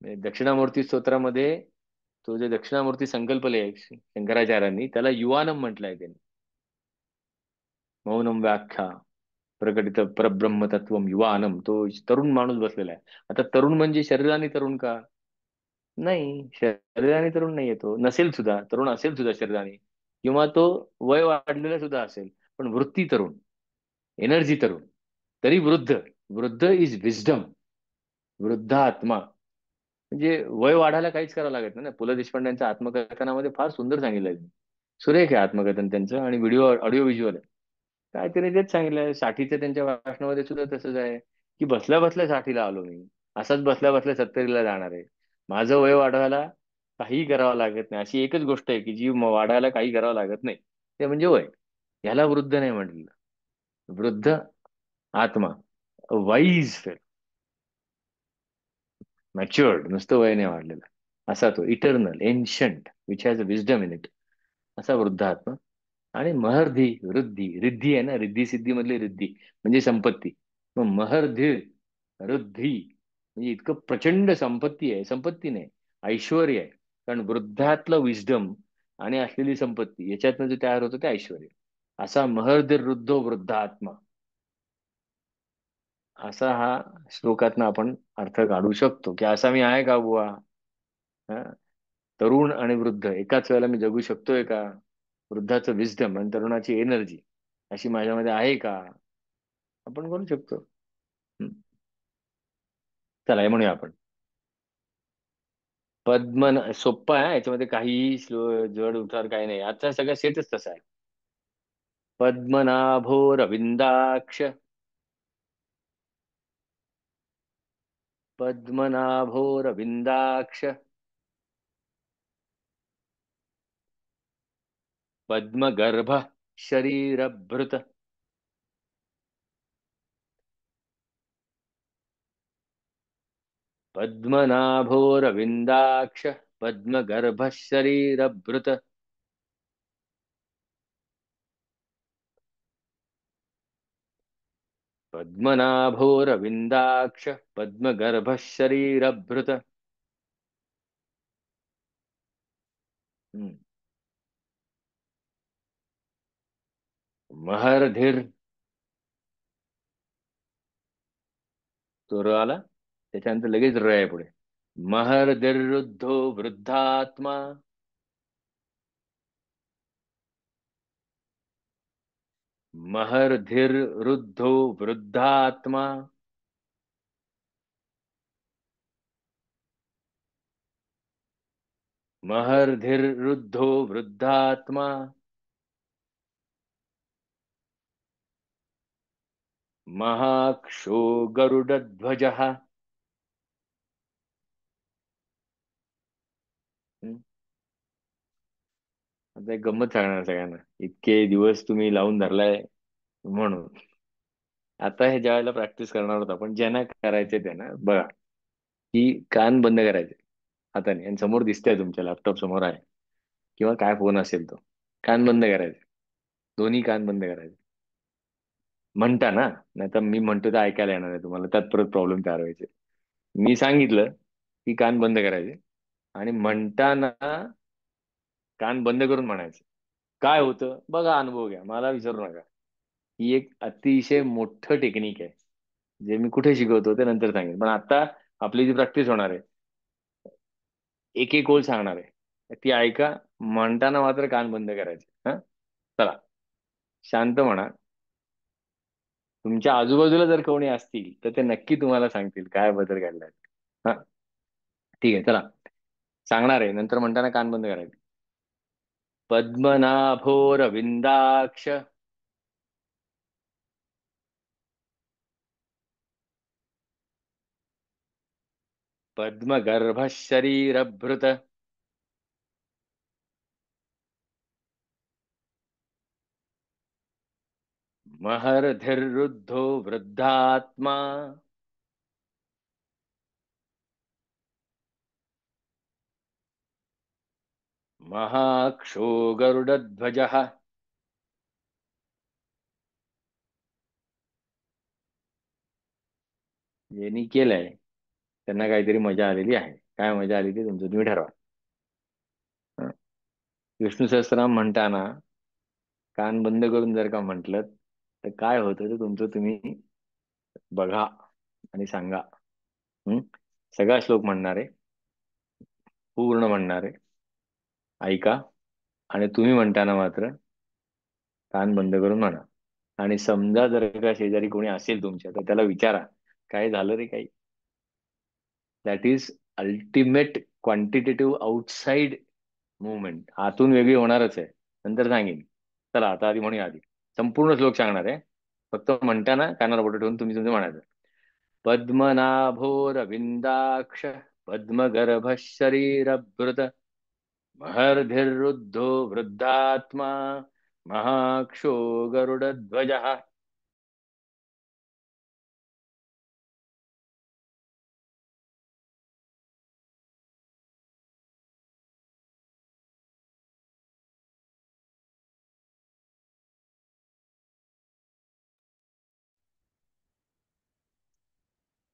म्हणजे दक्षिणामूर्ती स्तोत्रामध्ये तो जे दक्षिणामूर्ती संकल्पले शंकराचार्यांनी, त्याला युवानम म्हटलंय त्यांनी. मौनम व्याख्या प्रकटित परब्रह्म तत्वम युवानम, तो तरुण माणूस बसलेला आहे. आता तरुण म्हणजे शरीराने तरुण का? नाही, शरीराने तरुण नाही येतो, नसेल सुद्धा तरुण, असेल सुद्धा शरीराने, किंवा तो वय वाढलेला सुद्धा असेल, पण वृत्ती तरुण, एनर्जी तरुण, तरी वृद्ध. वृद्ध इज विजडम, वृद्ध आत्मा. म्हणजे वय वाढायला काहीच करावं लागत नाही ना. पु ल देशपांड्यांच्या आत्मकथनामध्ये फार सुंदर सांगितलंय. सुरेख आहे आत्मकथन त्यांचं, आणि व्हिडिओ ऑडिओ व्हिज्युअल आहे. काय त्याने तेच सांगितलंय. साठीचं त्यांच्या भाषणामध्ये सुद्धा तसंच आहे, की बसल्या बसल्या साठीला आलो मी, असाच बसल्या बसल्या 70ला जाणार आहे. माझं वय वाढवायला काही करावं लागत नाही. अशी एकच गोष्ट आहे की जी वाढायला काही करावं लागत नाही, ते म्हणजे वय. याला वृद्ध नाही म्हटलेलं. वृद्ध आत्मा, वाईज, मॅच्युअर्ड, नुसतं वय नाही वाढलेलं, असा तो eternal ancient which has a wisdom in it, असा वृद्धात्मा. आणि महर्धी, वृद्धी, रिद्धी आहे ना, रिद्धी सिद्धी मधली रिद्धी म्हणजे संपत्ती. मग महर्धीर, रुद्धी म्हणजे इतकं प्रचंड संपत्ती आहे. संपत्ती नाही, ऐश्वर आहे. कारण वृद्धातलं विजडम आणि असलेली संपत्ती याच्यातनं जे तयार होतं ते ऐश्वर. असा महर्धीर वृद्धो वृद्धात्मा, असा हा श्लोकातनं आपण अर्थ काढू शकतो, की असा मी आहे का बुवा? हा? तरुण आणि वृद्ध एकाच वेळेला मी जगू शकतोय का? वृद्धाचं विजडम आणि तरुणाची एनर्जी अशी माझ्यामध्ये आहे का? आपण करू शकतो. हं. चला हे म्हणूया आपण. सोप्पा आहे याच्यामध्ये काही जड उतार काही नाही. आजचा सगळा सेटच तसा आहे. पद्मनाभो रविंदाक्ष, पद्मनाभो रविंदाक्ष, पद्मगर्भ शरीरभृत, पद्मनाभो रविंदाक्ष, पद्मगर्भ शरीरभृत, पद्मनाभो रविंदाक्ष, पद्मगर्भ शरीरभृत. हम्म. महर्धिर, तो र आला, त्याच्यानंतर लगेच र आहे पुढे. महर्धिरुद्धो वृद्धात्मा, महर्धिरुद्धो वृद्धात्मा, महर्धिरुद्धो वृद्धात्मा, महाक्षो गरुडध्वजः, हं? आता एक गंमत सांगणार सगळ्यांना. इतके दिवस तुम्ही लावून धरलाय म्हणून. आता हे ज्या वेळेला प्रॅक्टिस करणार होता पण ज्यांना करायचे त्यांना बघा, की कान बंद करायचे हाताने आणि समोर दिसतंय तुमच्या लॅपटॉप समोर आहे किंवा काय फोन असेल तो. कान बंद करायचे, दोन्ही कान बंद करायचे. म्हणता ना, नाही तर मी म्हणतो तर ऐकायला येणार आहे तुम्हाला, त्यात परत प्रॉब्लेम तयार व्हायचे. मी सांगितलं की कान बंद करायचे आणि म्हणताना कान बंद करून म्हणायचं. काय होतं बघा, अनुभव घ्या, मला विचारू नका. ही एक अतिशय मोठं टेक्निक आहे, जे मी कुठे शिकवतो ते नंतर सांगेन. पण आता आपली जी प्रॅक्टिस होणार आहे, एक एक ओळ सांगणार आहे, ती ऐका. म्हणताना मात्र कान बंद करायचे. हा, चला. शांत म्हणा. तुमच्या आजूबाजूला जर कोणी असतील तर ते नक्की तुम्हाला सांगतील काय बदल घडलाय. हा, ठीक आहे, चला. सांगणार आहे, नंतर म्हणताना कान बंद करायचे. पद्मनाभोरविंदाक्ष पद्मगर्भ शरीरभृत महर्धिरुद्धो वृद्धात्मा महाक्षो गरुडध्वजः. यांनी केलंय त्यांना काहीतरी मजा आलेली आहे. काय मजा आली ती तुमचं तुम्ही ठरवा. हं? विष्णू सहस्त्रनाम म्हणताना कान बंद करून जर का म्हटलं तर काय होतं ते तुमचं तुम्ही बघा आणि सांगा. हं? सगळा श्लोक म्हणणार आहे, पूर्ण म्हणणार आहे, ऐका. आणि तुम्ही म्हणताना मात्र कान बंद करून म्हणा. आणि समजा जर का शेजारी कोणी असेल तुमच्या तर त्याला विचारा, काय झालं रे काही. That is ultimate quantitative outside movement. आतून वेगळी होणारच आहे, नंतर सांगेन. चला, आता आधी म्हणूया. आधी संपूर्ण श्लोक सांगणार आहे, फक्त म्हणताना कानाला बोटं ठेवून तुम्ही तुमचं म्हणायचं. पद्मनाभोरविंदाक्ष पद्मगर्भ शरीरभृत महर्धिरुद्धो वृद्धात्मा महाक्षो गरुडध्वजः.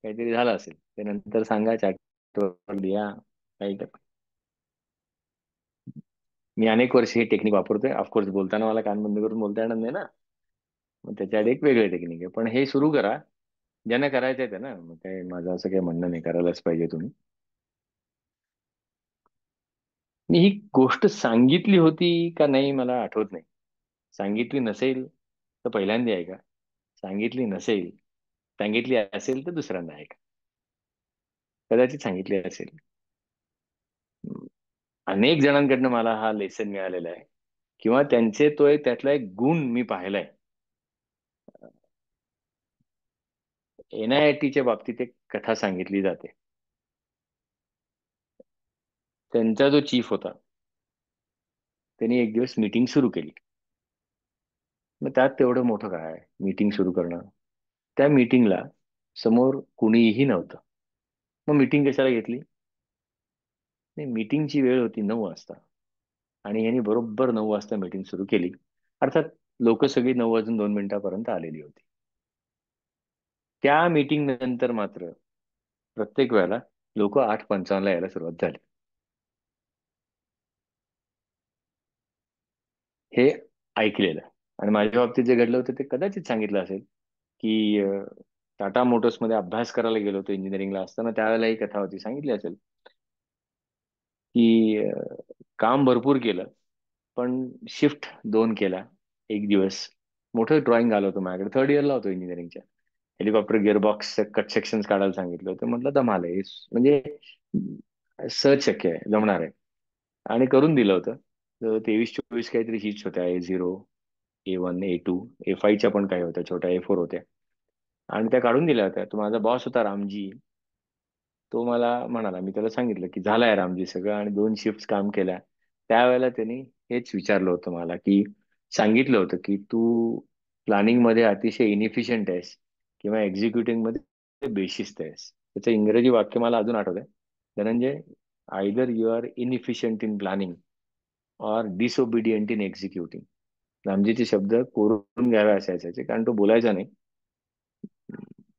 काहीतरी झालं असेल ते नंतर सांगा, चॅटवर लिहा, काही तर. मी अनेक वर्ष ही टेक्निक वापरतोय. ऑफकोर्स बोलताना मला कान बंद करून बोलता येणार नाही ना, मग त्याच्यासाठी एक वेगळी टेक्निक आहे. पण हे सुरू करा, ज्यांना करायचं आहे ना. मग काय माझं असं काही म्हणणं नाही, करायलाच पाहिजे तुम्ही. मी ही गोष्ट सांगितली होती का नाही मला आठवत नाही. सांगितली नसेल तर पहिल्यांदा ऐका. सांगितली नसेल, सांगितली असेल तर दुसऱ्यांदा ऐका. कदाचित सांगितली असेल. अनेक जणांकडनं मला हा लेसन मिळालेला आहे, किंवा त्यांचे तो एक त्यातला एक गुण मी पाहिलाय. NITच्या बाबतीत एक कथा सांगितली जाते. त्यांचा जो चीफ होता त्यांनी एक दिवस मीटिंग सुरू केली. मग त्यात तेवढं मोठं काय मीटिंग सुरू करणं. त्या मीटिंगला समोर कुणीही नव्हतं. मग मीटिंग कशाला घेतली. नाही, मीटिंगची वेळ होती 9 वाजता आणि यांनी बरोबर 9 वाजता मीटिंग सुरू केली. अर्थात लोक सगळी 9 वाजून 2 मिनिटापर्यंत आलेली होती. त्या मीटिंग नंतर मात्र प्रत्येक वेळेला लोक 8:55 यायला सुरुवात झाली. हे ऐकलेलं. आणि माझ्या बाबतीत जे घडलं होतं ते कदाचित सांगितलं असेल, की टाटा मोटर्समध्ये अभ्यास करायला गेलो होतो इंजिनिअरिंगला असताना, त्यावेळेला ही कथा होती, सांगितली असेल. की काम भरपूर केलं पण शिफ्ट 2 केला. एक दिवस मोठं ड्रॉइंग आलं होतं माझ्याकडे, थर्ड इयरला होतो इंजिनिअरिंगच्या. हेलिकॉप्टर गिअरबॉक्स कट सेक्शन काढायला सांगितलं होतं. म्हटलं धमाल आहे, म्हणजे सहज शक्य आहे, जमणार आहे. आणि करून दिलं होतं. 23-24 काहीतरी शीट्स होत्या, A0, A1, A2, A5च्या पण काही होत्या, छोट्या A4 होत्या. आणि त्या काढून दिल्या होत्या. तो माझा बॉस होता रामजी. तो मला म्हणाला, मी त्याला सांगितलं की झालाय रामजी सगळं, आणि 2 शिफ्ट काम केल्या. त्यावेळेला त्यांनी हेच विचारलं होतं मला, की सांगितलं होतं की तू प्लॅनिंग मध्ये अतिशय इनिफिशियंट आहेस किंवा एक्झिक्युटिंग मध्ये बेशिस्त आहेस. त्याचं इंग्रजी वाक्य मला अजून आठवतंय. Dhananjay, either you are inefficient in planning or disobedient in executing. रामजीचे शब्द कोरून घ्यावे असायचे, कारण तो बोलायचा नाही,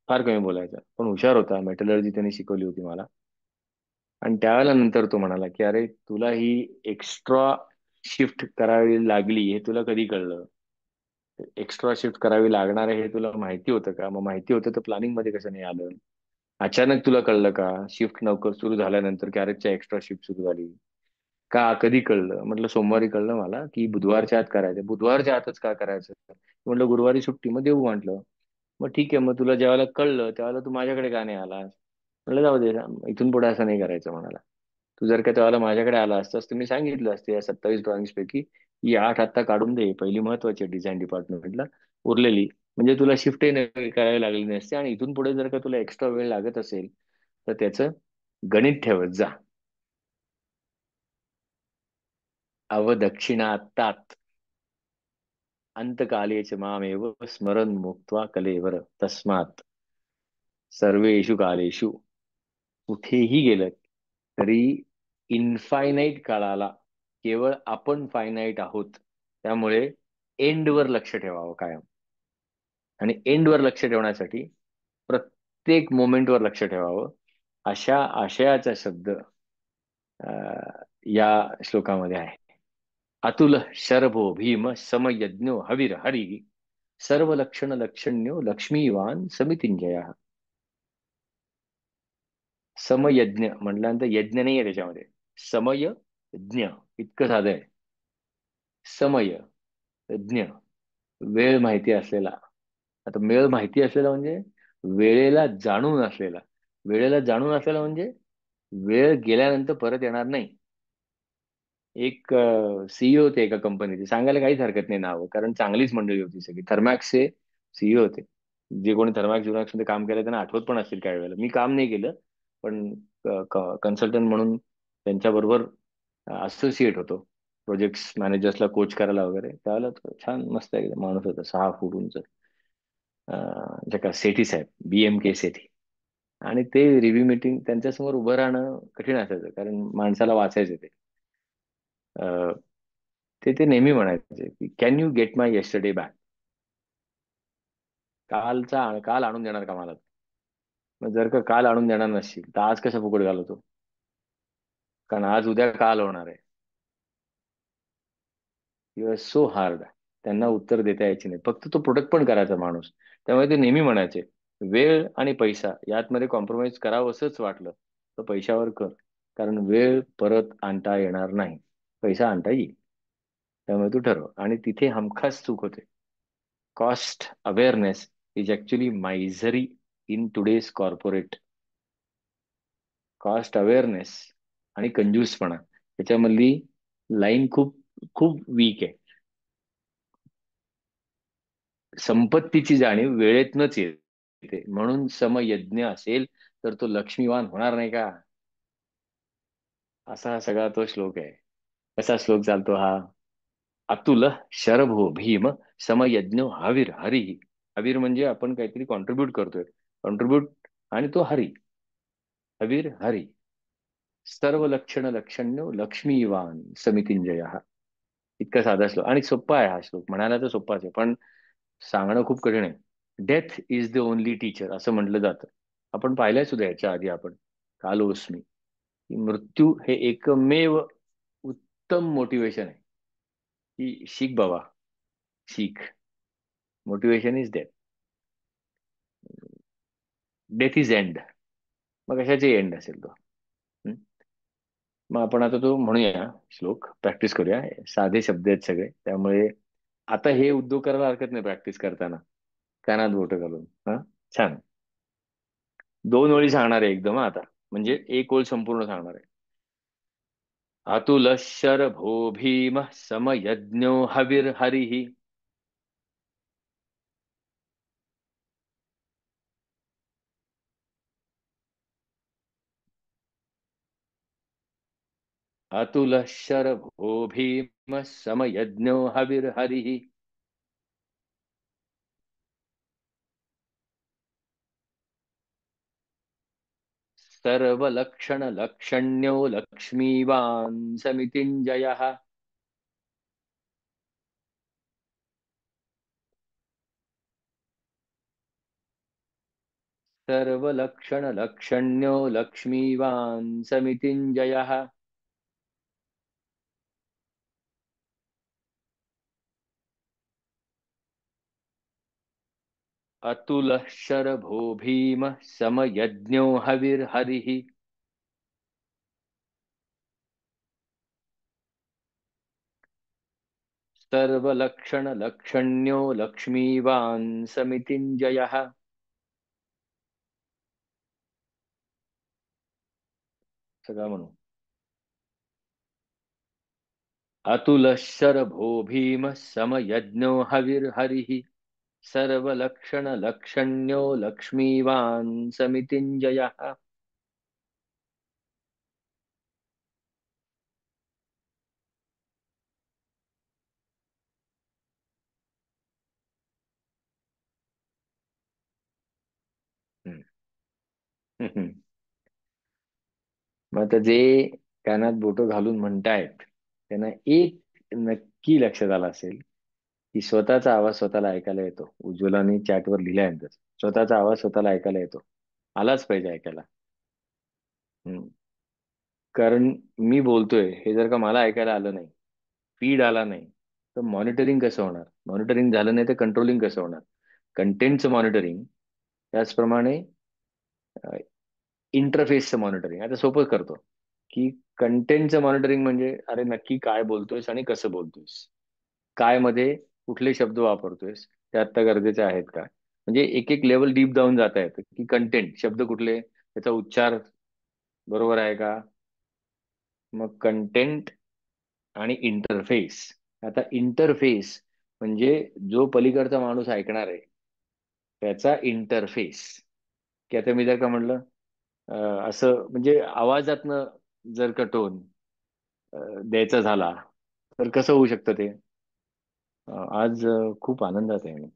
फार कमी बोलायचा, पण हुशार होता. मेटलर्जी त्यांनी शिकवली होती मला. आणि त्यावेळेला नंतर तो म्हणाला की अरे, तुला ही एक्स्ट्रा शिफ्ट करावी लागली हे तुला कधी कळलं? एक्स्ट्रा शिफ्ट करावी लागणार आहे हे तुला माहिती होतं का? मग माहिती होतं तर प्लॅनिंग मध्ये कसं नाही आलं? अचानक तुला कळलं का शिफ्ट लवकर सुरू झाल्यानंतर की अरेच्या एक्स्ट्रा शिफ्ट सुरू झाली? का, कधी कळलं? म्हटलं सोमवारी कळलं मला की बुधवारच्या आत करायचं. बुधवारच्या आतच का करायचं? म्हटलं गुरुवारी सुट्टी, मग देऊ म्हटलं. मग ठीक आहे, मग तुला ज्यावेळेला कळलं त्यावेळेला तू माझ्याकडे का नाही आलास? म्हटलं जाऊ दे, इथून पुढे असं नाही करायचं म्हणाला. तू जर का त्यावेळेला माझ्याकडे आला असतास तर मी सांगितलं असते, या 27 ड्रॉइंग्स पैकी ही 8 आत्ता काढून दे, पहिली महत्वाची डिझाईन डिपार्टमेंटला, उरलेली म्हणजे तुला शिफ्टही नाही करावी लागली नसते. आणि इथून पुढे जर का तुला एक्स्ट्रा वेळ लागत असेल तर त्याचं गणित ठेवत जा. अवदक्षिणातात अंतकाले च मामेव स्मरन् मुक्त्वा कलेवर तस्मात् सर्वेषु कालेषु. कुठेही गेलं तरी इनफायनाईट काळाला केवळ आपण फायनाईट आहोत, त्यामुळे एंडवर लक्ष ठेवावं कायम. आणि एंडवर लक्ष ठेवण्यासाठी प्रत्येक मोमेंटवर लक्ष ठेवावं, अशा आशयाचा शब्द या श्लोकामध्ये आहे. अतुल शरभो भीम समयज्ञो हवीर हरी सर्व लक्षण लक्षण्यो लक्ष्मीवान समितिंजय. समयज्ञ म्हटल्यानंतर यज्ञ नाही आहे त्याच्यामध्ये, समय यज्ञ इतकं साधं आहे. समय यज्ञ, वेळ माहिती असलेला. आता वेळ माहिती असलेला म्हणजे वेळेला जाणून असलेला. वेळेला जाणून असलेला म्हणजे वेळ गेल्यानंतर परत येणार नाही. एक सीईओ होते एका कंपनीचे, सांगायला काहीच हरकत नाही नाव, कारण चांगलीच मंडळी होती सगळी. थर्मॅक्सचे सीईओ होते. जे कोणी थर्मॅक्स जुनॅक्स मध्ये काम केलं त्यांना आठवत पण असतील काही वेळेला. मी काम नाही केलं, पण कन्सल्टंट म्हणून त्यांच्याबरोबर असोसिएट होतो. प्रोजेक्ट मॅनेजर्सला कोच करायला वगैरे. त्यावेळेला तो छान मस्त एकदम माणूस होता, 6 फूट उंच. जका सेठी साहेब, BMK सेठी. आणि ते रिव्ह्यू मीटिंग त्यांच्यासमोर उभं राहणं कठीण असायचं, कारण माणसाला वाचायचं ते. अं, ते ते नेहमी म्हणायचे की can you get my yesterday back. काल आणून देणार का मला? मग जर का काल आणून देणार नसशील तर आज कसं फुकट घालवतो? कारण आज उद्या काल होणार आहे. You are so hard. त्यांना उत्तर देता यायची नाही, फक्त तो प्रोडक्ट पण करायचा माणूस. त्यामुळे ते नेहमी म्हणायचे, वेळ आणि पैसा यातमध्ये कॉम्प्रोमाइज करावंसच वाटलं तर पैशावर कर, कारण वेळ परत आणता येणार नाही, पैसा आणता येईल. त्यामुळे तू ठरव. आणि तिथे हमखास चूक होते. Cost awareness is actually misery in today's corporate. Cost awareness आणि कंजूसपणा त्याच्यामधली लाईन खूप खूप वीक आहे. संपत्तीची जाणीव वेळेतनच येते, म्हणून समयज्ञ असेल तर तो लक्ष्मीवान होणार नाही का? असा हा सगळा तो श्लोक आहे. कसा श्लोक चालतो हा? अतुल शरभो भीम समयज्ञ हवीर हरी. हवीर म्हणजे आपण काहीतरी कॉन्ट्रीब्यूट करतोय, कॉन्ट्रीब्यूट, आणि तो हरी, हवीर हरी. सर्व लक्षण लक्षण्यो लक्ष्मीवान समितिंजय. इतका साधा श्लोक आणि सोप्पा आहे हा श्लोक. म्हणायला तर सोप्पाच आहे, पण सांगणं खूप कठीण आहे. Death is the only teacher असं म्हटलं जातं. आपण पाहिलंय सुद्धा याच्या आधी आपण, कालोस्मी, की मृत्यू हे एकमेव उत्तम मोटिवेशन आहे, की शिक बाबा, शिक. Motivation is death. Death is end. मग कशाचे एंड असेल तो? हं? मग आपण आता तो म्हणूया श्लोक, प्रॅक्टिस करूया. साधे शब्द आहेत सगळे, त्यामुळे आता हे उद्योग करायला हरकत नाही प्रॅक्टिस करताना, कानात बोट घालून. हा, छान. 2 ओळी सांगणार आहे एकदम, आता म्हणजे एक ओळ संपूर्ण सांगणार आहे. अतुल शरभो भीम समयज्ञो हविर्हरिः अतुल शरभो भीम समयज्ञो हविर्हरिः सर्वलक्षणलक्षण्यो लक्ष्मीवान् समितिञ्जयः सर्वलक्षणलक्षण्यो लक्ष्मीवान् समितिञ्जयः अतुलः शरभो भीमः समयज्ञो हविर्हरिः सर्वलक्षणलक्षण्यो लक्ष्मीवान् समितिञ्जयः सगळं म्हणू. अतुलः शरभो भीमः समयज्ञो हविर्हरिः सर्वलक्षणलक्षण्यो लक्ष्मीवान् समितिञ्जयः. हम्म. हम्म. मग आता जे कानात बोटं घालून म्हणतायत त्यांना एक नक्की लक्षात आलं असेल की स्वतःचा आवाज स्वतःला ऐकायला येतो. उज्ज्वलाने चॅटवर लिहिलाय ना तसं. स्वतःचा आवाज स्वतःला ऐकायला येतो. आलाच पाहिजे ऐकायला. हम्म. कारण मी बोलतोय हे जर का मला ऐकायला आलं नाही, फीड आला नाही, तर मॉनिटरिंग कसं होणार? मॉनिटरिंग झालं नाही तर कंट्रोलिंग कसं होणार? कंटेंटचं मॉनिटरिंग, त्याचप्रमाणे इंटरफेसचं मॉनिटरिंग. आता सोपं करतो की कंटेंटचं मॉनिटरिंग म्हणजे अरे नक्की काय बोलतोयस आणि कसं बोलतोयस, काय मध्ये कुठले शब्द वापरतोयस, ते आत्ता गरजेचे आहेत का? म्हणजे एक एक लेवल डीप डाऊन जाता येतं की कंटेंट शब्द कुठले, त्याचा उच्चार बरोबर आहे का. मग कंटेंट आणि इंटरफेस. आता इंटरफेस म्हणजे जो पलीकडचा माणूस ऐकणार आहे त्याचा इंटरफेस. की आता मी जर का म्हणलं असं म्हणजे आवाजातनं जर का टोन द्यायचा झाला तर कसं होऊ शकतं ते. आज खूप आनंदात आहे मी.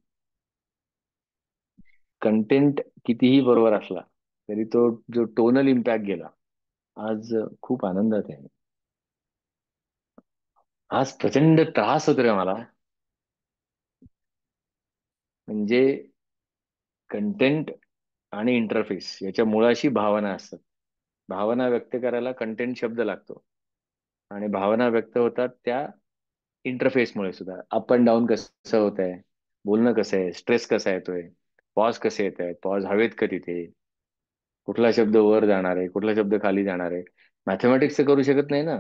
कंटेंट कितीही बरोबर असला तरी तो जो टोनल इम्पॅक्ट गेला. आज खूप आनंदात आहे. आज प्रचंड त्रास होतो रे मला. म्हणजे कंटेंट आणि इंटरफेस याच्या मुळाशी भावना असतात. भावना व्यक्त करायला कंटेंट शब्द लागतो आणि भावना व्यक्त होतात त्या इंटरफेसमुळे सुद्धा. अप अँड डाऊन कसं होत आहे, बोलणं कसं आहे, स्ट्रेस कसा येतोय, पॉज कसे येत आहेत, पॉज हवेत का तिथे, कुठला शब्द वर जाणार आहे, कुठला शब्द खाली जाणार आहे. मॅथमॅटिक्स करू शकत नाही ना.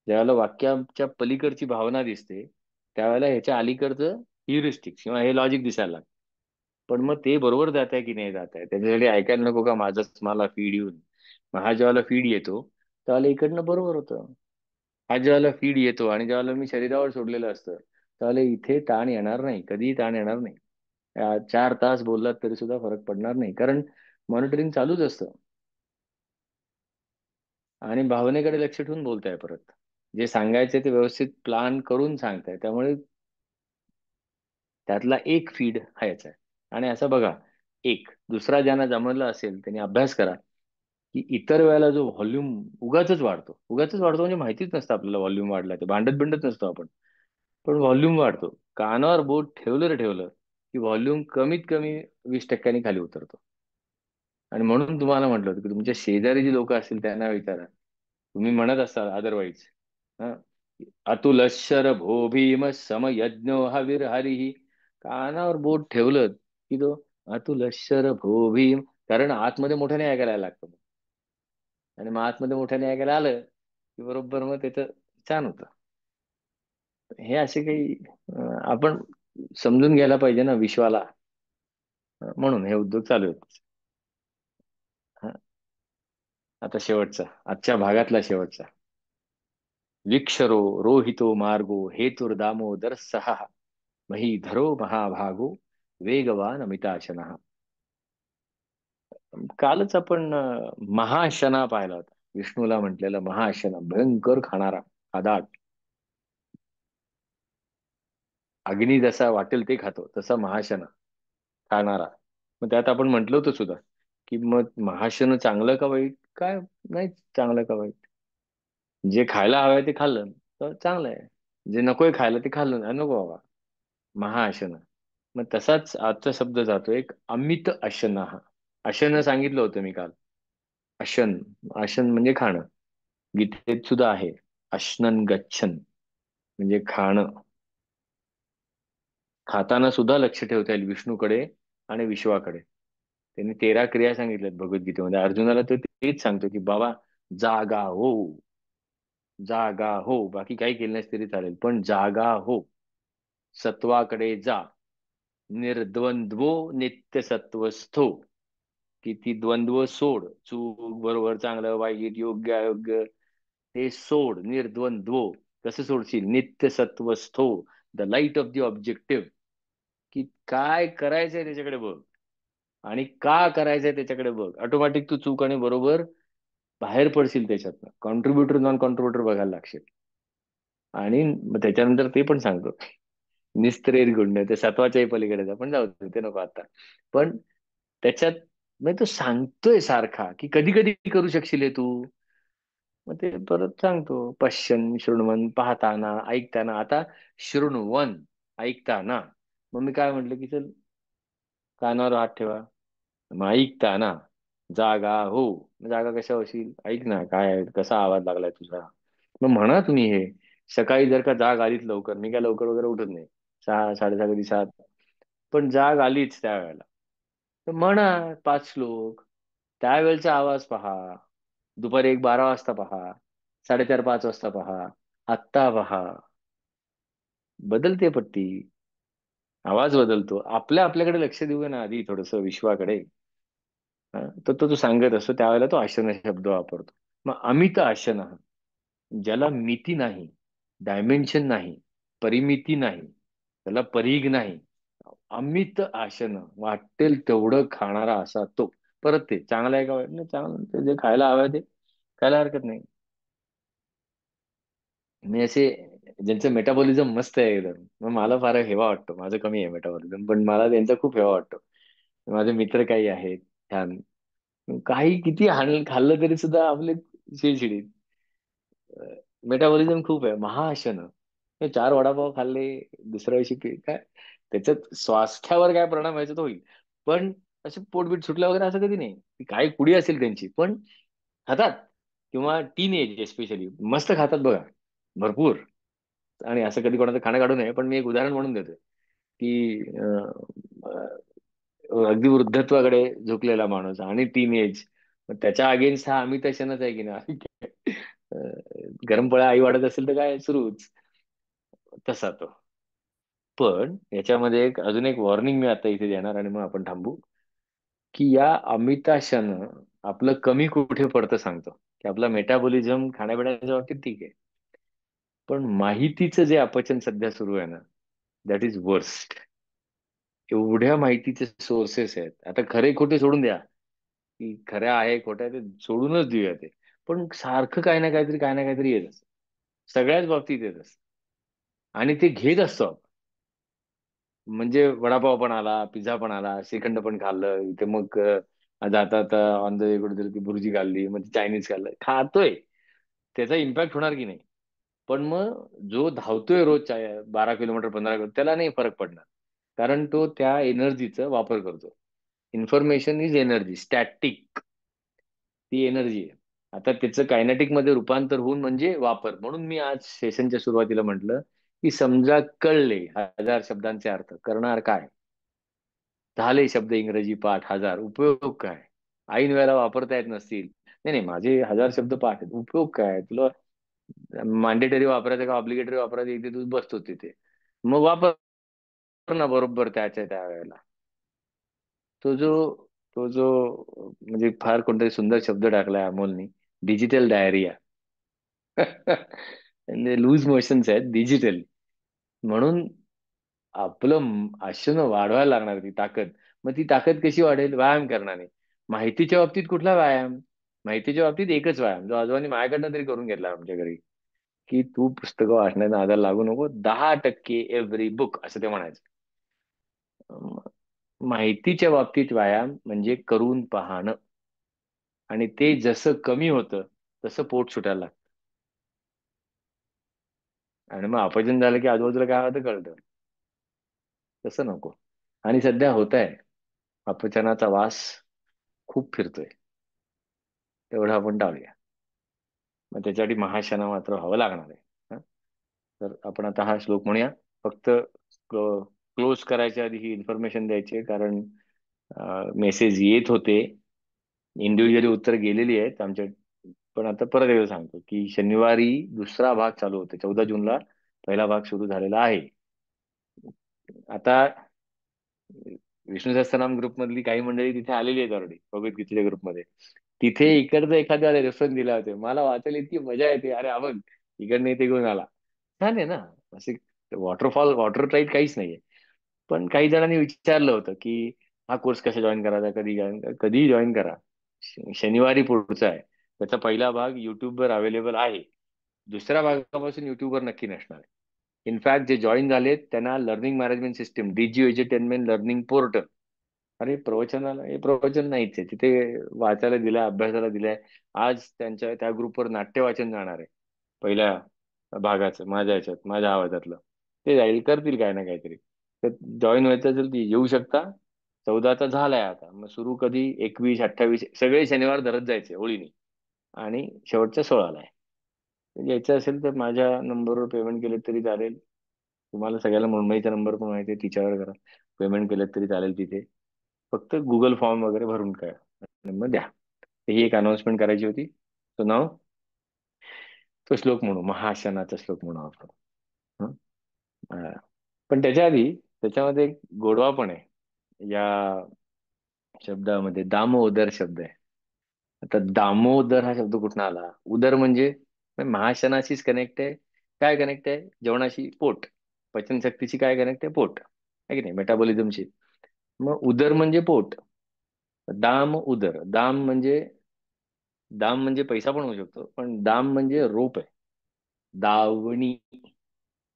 ज्यावेळेला वाक्याच्या पलीकडची भावना दिसते त्यावेळेला ह्याच्या अलीकडचं ह्युरिस्टिक्स किंवा हे लॉजिक दिसायला लागतं. पण मग ते बरोबर जात आहे की नाही जात आहे त्याच्यासाठी ऐकायला नको का माझंच मला फीड येऊन. मग हा ज्यावेळेला फीड येतो त्यावेळेला इकडनं बरोबर होतं. हा ज्यावेळेला फीड येतो आणि ज्यावेळेला मी शरीरावर सोडलेलं असतं त्यावेळेला इथे ताण येणार नाही, कधीही ताण येणार नाही. 4 तास बोललात तरी सुद्धा फरक पडणार नाही कारण मॉनिटरिंग चालूच असतं. आणि भावनेकडे लक्ष ठेवून बोलताय परत. जे सांगायचे ते व्यवस्थित प्लान करून सांगताय त्यामुळे त्यातला एक फीड हा याचा आहे. आणि असं बघा, एक दुसरा ज्यांना जमलं असेल त्यांनी अभ्यास करा की इतर वेळेला जो व्हॉल्यूम उगाचच वाढतो म्हणजे माहितीच नसतं आपल्याला व्हॉल्यूम वाढलाय ते भांडत बिंडत नसतो आपण. पण व्हॉल्यूम वाढतो. कानावर बोट ठेवलं रे ठेवलं की व्हॉल्यूम कमीत कमी 20% खाली उतरतो. आणि म्हणून तुम्हाला म्हटलं होतं की तुमच्या शेजारी जी लोक असतील त्यांना विचारा. तुम्ही म्हणत असाल अदरवाईज अतुलशर भो भीम समयज्ञो हवीर हरिही. कानावर बोट ठेवलं की तो अतुलशर भो भीम. कारण आतमध्ये मोठ्याने ऐकायला लागतं. आणि मग आतमध्ये मोठ्याने ऐकायला आलं की बरोबर मग त्याचं छान होतं. हे असे काही आपण समजून घ्यायला पाहिजे ना विश्वाला. म्हणून हे उद्योग चालू आहेत. हा, आता शेवटचा, आजच्या भागातला शेवटचा. विक्षरो रोहितो मार्गो हेतुर्दामोदर सहा महीधरो महाभागो वेगवान अमिताशनः. कालच आपण महाशना पाहिला होता. विष्णूला म्हटलेलं महाशना, भयंकर खाणारा, आदात. अग्नी जसा वाटेल ते खातो, तसा महाशना खाणारा. मग त्यात आपण म्हटलं होतं सुद्धा की मग महाशन चांगलं का वाईट? काय नाही चांगलं का वाईट. जे खायला हवंय ते खाल्लं तर चांगलं आहे. जे नकोय खायला ते खाल्लं नाही नको बाबा. महाअशन. मग तसाच आजचा शब्द जातो एक अमित अशन. अशन सांगितलं होतं मी काल. अशन. अशन म्हणजे खाणं. गीतेत सुद्धा आहे. अश्नन गच्छन म्हणजे खाणं. खाताना सुद्धा लक्ष ठेवता येईल विष्णूकडे आणि विश्वाकडे. त्यांनी 13 क्रिया सांगितल्यात भगवद्गीतेमध्ये. अर्जुनाला तो तेच सांगतो की बाबा, जागा हो. जागा हो, बाकी काही केलं नाहीस तरी चालेल पण जागा हो. सत्वाकडे जा. निर्द्वंद्वो नित्य सत्वस्थो. की ती द्वंद्व सोड. चूक बरोबर चांगलं वाईट योग्य अयोग्य ते सोड. निर्द्वंद्व. कसं सोडशील? नित्य सत्वस्थो. The light of the objective. की काय करायचंय त्याच्याकडे बघ. आणि का करायचंय त्याच्याकडे बघ. ऑटोमॅटिक तू चूक आणि बरोबर बाहेर पडशील त्याच्यातनं. कॉन्ट्रीब्युटर नॉन कॉन्ट्रीब्युटर बघायला लागशील. आणि मग त्याच्यानंतर ते पण सांगतो निस्त्रेर गुण्य, ते सत्वाच्याही पलीकडे जा, पण जाऊ दे, ते नको आता. पण त्याच्यात म्हणजे तो सांगतोय सारखा की कधी कधी करू शकशील हे तू. मग ते परत सांगतो पश्यन शृण्वन, पाहताना ऐकताना. आता शृण्वन, ऐकताना. मग मी काय म्हटलं की चल कानावर हात ठेवा. मग ऐकताना जागा हो. मग जागा कशा होशील? ऐक ना काय आहे, कसा आवाज लागलाय तुझा. मग म्हणा तुम्ही हे. सकाळी जर का जाग आलीच लवकर, मी काय लवकर वगैरे उठत नाही, 6 6:30 कधी 7, पण जाग आलीच त्यावेळेला, तर म्हणा 5 श्लोक. त्यावेळेचा आवाज पहा. दुपारी 1 12 वाजता पहा. 4:30 5 वाजता पहा. आत्ता पहा. बदलते पट्टी. आवाज बदलतो. आपल्याकडे लक्ष देऊ ना आधी थोडस विश्वाकडे. हा, तर तो सांगत असतो त्यावेळेला तो आशन शब्द वापरतो. मग अमित आशन, ज्याला मिती नाही, डायमेन्शन नाही, परिमिती नाही, त्याला परीघ नाही. अमित आसन, वाटेल तेवढं खाणारा असा तो. परत ते चांगलं आहे का वाईट नाही, चांगलं ते जे खायला हवं ते खायला हरकत नाही. मी असे ज्यांचं मेटाबॉलिझम मस्त आहे एकदम, मग मला फार हेवा वाटतो. माझं कमी आहे मेटाबॉलिझम, पण मला त्यांचा खूप हेवा वाटतो. माझे मित्र काही आहेत छान. काही किती खाल्लं तरी सुद्धा आपले शिडशिडीत. मेटाबॉलिझम खूप आहे. महाआशन. हे 4 वडापाव खाल्ले, दुसऱ्या दिवशी काय त्याच्यात स्वास्थ्यावर काय परिणाम व्हायचा तो होईल. पण असे पोटबीट सुटलं वगैरे असं कधी नाही. ती काय कुडी असेल त्यांची पण खातात. किंवा टीन एज स्पेशली मस्त खातात बघा, भरपूर. आणि असं कधी कोणाचं खाणं काढू नये, पण मी एक उदाहरण म्हणून देतोय की अगदी वृद्धत्वाकडे झुकलेला माणूस आणि टीन एज, त्याच्या अगेन्स्ट हा अमित शनच आहे की नाही. गरम पळ्या आई वाढत असेल तर काय सुरूच. तसा तो. पण याच्यामध्ये अजून एक वॉर्निंग मी आता इथे देणार आणि मग आपण थांबू. की या अमिताशन आपलं कमी कुठे पडतं सांगतो. की आपला मेटाबॉलिझम खाण्यापिण्याच्या बाबतीत ठीक आहे, पण माहितीचं जे अपचन सध्या सुरू आहे ना, दॅट इज वर्स्ट. एवढ्या माहितीचे सोर्सेस आहेत. आता खरे खोटे सोडून द्या, की खऱ्या आहे खोट्या ते सोडूनच देऊया ते. पण सारखं काही ना काहीतरी काही ना काहीतरी येत असतं. सगळ्याच बाबतीत येत असतं. आणि ते घेत असतो आपण. म्हणजे वडापाव पण आला, पिझ्झा पण आला, श्रीखंड पण खाल्लं इथे, मग जाता आता ऑन द वे कुठेतरी ती भुर्जी खाल्ली, मग चायनीज खाल्लं, खातोय. त्याचा इम्पॅक्ट होणार की नाही? पण मग जो धावतोय रोज 12 किलोमीटर 15 किलोमीटर, त्याला नाही फरक पडणार. कारण तो त्या एनर्जीचा वापर करतो. Information is energy, static. ती एनर्जी आहे. आता त्याचं कायनेटिक मध्ये रूपांतर होऊन म्हणजे वापर. म्हणून मी आज सेशनच्या सुरुवातीला म्हटलं की समजा कळले 1000 शब्दांचे अर्थ, करणार काय? झाले शब्द इंग्रजी पाठ 1000, उपयोग काय? ऐन वेळेला वापरता येत नसतील, नाही नाही माझे 1000 शब्द पाठ आहेत, उपयोग काय तुला? मॅन्डेटरी वापरायचं का ऑब्लिगेटरी वापरायचं, इथे तू बसतो तिथे. मग वापर ना बरोबर त्याच्या त्या वेळेला. तो जो तो जो म्हणजे फार कोणतरी सुंदर शब्द टाकलाय अमोलनी, डिजिटल डायरिया. म्हणजे लूज मोशन्स आहेत डिजिटल. म्हणून आपलं आशनं वाढवायला लागणार ती ताकद. मग ती ताकद कशी वाढेल? व्यायाम करणारे. माहितीच्या बाबतीत कुठला व्यायाम? माहितीच्या बाबतीत एकच व्यायाम जो आजोबांनी माझ्याकडनं तरी करून घेतला आमच्या घरी, की तू पुस्तकं वाचण्याचा नादाला लागू नको, 10% एव्हरी बुक असं ते म्हणायचं. अं, माहितीच्या बाबतीत व्यायाम म्हणजे करून पाहणं, आणि ते जसं कमी होतं तसं पोट सुटायला लागतं. आणि मग अपचन झालं की आजूबाजूला काय होतं कळतं. तसं नको. आणि सध्या होत आहे, अपचनाचा वास खूप फिरतोय. तेवढं आपण टाळूया. मग त्याच्यासाठी महाशना मात्र व्हावं लागणार आहे. हं? तर आपण आता हा श्लोक म्हणूया. फक्त क्लोज करायच्या आधी ही इन्फॉर्मेशन द्यायची आहे, कारण मेसेज येत होते, इंडिव्हिज्युअली उत्तर गेलेली आहेत आमच्या. पण आता परत एकदा सांगतो की शनिवारी दुसरा भाग चालू होतो, 14 जूनला पहिला भाग सुरू झालेला आहे. आता विष्णू सहस्त्रनाम ग्रुप मधली काही मंडळी तिथे आलेली आहेत ऑलरेडी, भगवद्गीतेच्या ग्रुपमध्ये. तिथे इकडचं एखाद्या रेफरन्स दिला होते, मला वाचायला इतकी मजा येते. अरे हा बघ, इकडनं इथे घेऊन आला. छान आहे ना. असे वॉटरफॉल वॉटर टाईप काहीच नाहीये. पण काही जणांनी विचारलं होतं की हा कोर्स कसा जॉईन करायचा, कधी जॉईन, कधीही जॉईन करा. शनिवारी पुढचा आहे. त्याचा पहिला भाग युट्यूबवर अवेलेबल आहे. दुसऱ्या भागापासून युट्यूबवर नक्की नसणार आहे. इनफॅक्ट जे जॉईन झालेत त्यांना लर्निंग मॅनेजमेंट सिस्टीम, डीजी एज्युटेनमेंट लर्निंग पोर्टल, अरे प्रवचनाला हे प्रवचन नाहीच आहे तिथे, वाचायला दिलंय, अभ्यासाला दिलंय. आज त्यांच्या त्या ग्रुपवर नाट्य वाचन जाणार आहे पहिल्या भागाचं, माझ्या ह्याच्यात माझ्या आवाजातलं. ते जाईल, करतील काय ना काहीतरी. तर जॉईन व्हायचं असेल ती येऊ शकता. 14चा झालाय आता, मग सुरू कधी, 21, 28 सगळे शनिवार धरत जायचे ओळीने. आणि शेवटच्या 16ला आहे. यायचं असेल तर माझ्या नंबरवर पेमेंट केलं तरी चालेल. तुम्हाला सगळ्याला मुंबईचा नंबर पण माहिती आहे, तिच्यावर करा. पेमेंट केलं तरी चालेल तिथे. फक्त गुगल फॉर्म वगैरे भरून काय आणि मग द्या. तर ही एक अनाउन्समेंट करायची होती. तो नाव, तो श्लोक म्हणू, महाशनाचा श्लोक म्हणू आपण. हं? हा. पण त्याच्या आधी त्याच्यामध्ये एक गोडवा पण आहे या शब्दामध्ये. दामोदर शब्द आहे. आता दामोदर हा शब्द कुठून आला? उदर म्हणजे महाशनाशीच कनेक्ट आहे. काय कनेक्ट आहे? जेवणाशी, पोट. पचनशक्तीची काय कनेक्ट आहे? पोट आहे की नाही, मेटाबॉलिझमशी. मग उदर म्हणजे पोट. दाम उदर, दाम म्हणजे पैसा पण होऊ शकतो, पण दाम म्हणजे रोप आहे. दावणी,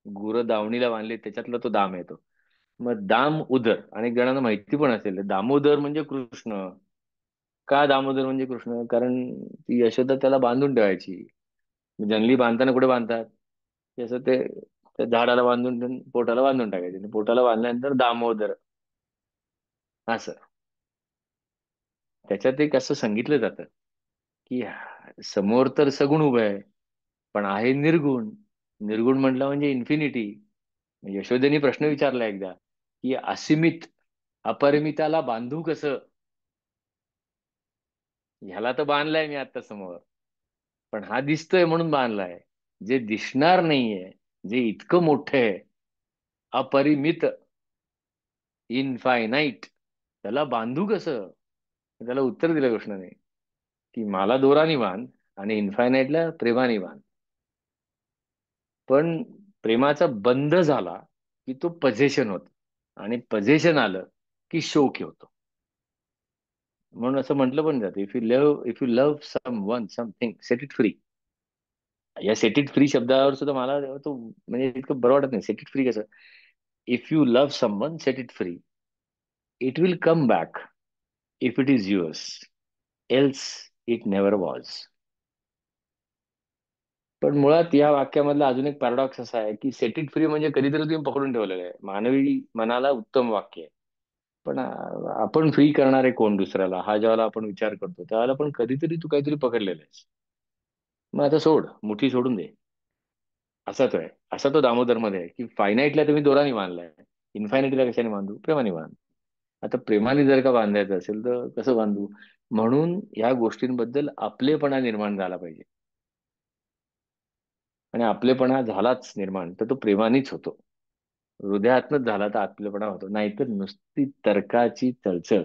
गुरं दावणीला बांधली त्याच्यातला तो दाम येतो. मग दाम उदर अनेक जणांना माहिती पण असेल. दामोदर म्हणजे कृष्ण. का दामोदर म्हणजे कृष्ण? कारण ती यशोदा त्याला बांधून ठेवायची. जनरली बांधताना कुठे बांधतात? की असं ते त्या झाडाला बांधून पोटाला बांधून टाकायचे, आणि पोटाला बांधल्यानंतर दामोदर असं. त्याच्यात एक असं सांगितलं जातं की समोर तर सगुण उभं आहे, पण आहे निर्गुण. निर्गुण म्हटलं म्हणजे इन्फिनिटी. यशोदेनी प्रश्न विचारला एकदा की असीमित अपरिमिताला बांधू कसं? ह्याला तर बांधलाय मी आता समोर, पण हा दिसतोय म्हणून बांधलाय. जे दिसणार नाहीये, जे इतकं मोठं आहे, अपरिमित, इनफायनाईट, त्याला बांधू कसं? त्याला उत्तर दिलं कृष्णाने की मला दोराने बांध, आणि इन्फायनाईटला प्रेमाने बांध. पण प्रेमाचा बंध झाला की तो पझेशन होत, आणि पझेशन आलं की शोक होतो. म्हणून असं म्हटलं पण जातं, if you love someone something set it free. या सेट इट फ्री शब्दावर सुद्धा मला तो म्हणजे इतकं बरं वाटत नाही. सेट इट फ्री कसं? If you love someone set it free, it will come back if it is yours, else it never was. पण मुळात या वाक्यामधला अजून एक पॅराडॉक्स असा आहे की सेट इट फ्री म्हणजे कधीतरी तुम्ही पकडून ठेवलेलं आहे, मानवी मनाला उत्तम वाक्य आहे. पण आपण फ्री करणारे कोण दुसऱ्याला, हा ज्यावेळेला आपण विचार करतो त्यावेळेला पण कधीतरी तू काहीतरी पकडलेलं आहेस. मग आता सोड, मुठी सोडून दे. असा तो आहे. असा तो दामोदर मध्ये आहे की फायनाईटला तुम्ही दोराने बांधलाय, इन्फायनाईटला कशाने बांधू? प्रेमाने बांधू. आता प्रेमाने जर का बांधायचं असेल तर कसं बांधू? म्हणून या गोष्टींबद्दल आपलेपणा निर्माण झाला पाहिजे. आणि आपलेपणा झालाच निर्माण तर तो प्रेमानेच होतो. हृदयातनच झाला तर आपलेपणा होतो, नाहीतर नुसती तर्काची चळचळ.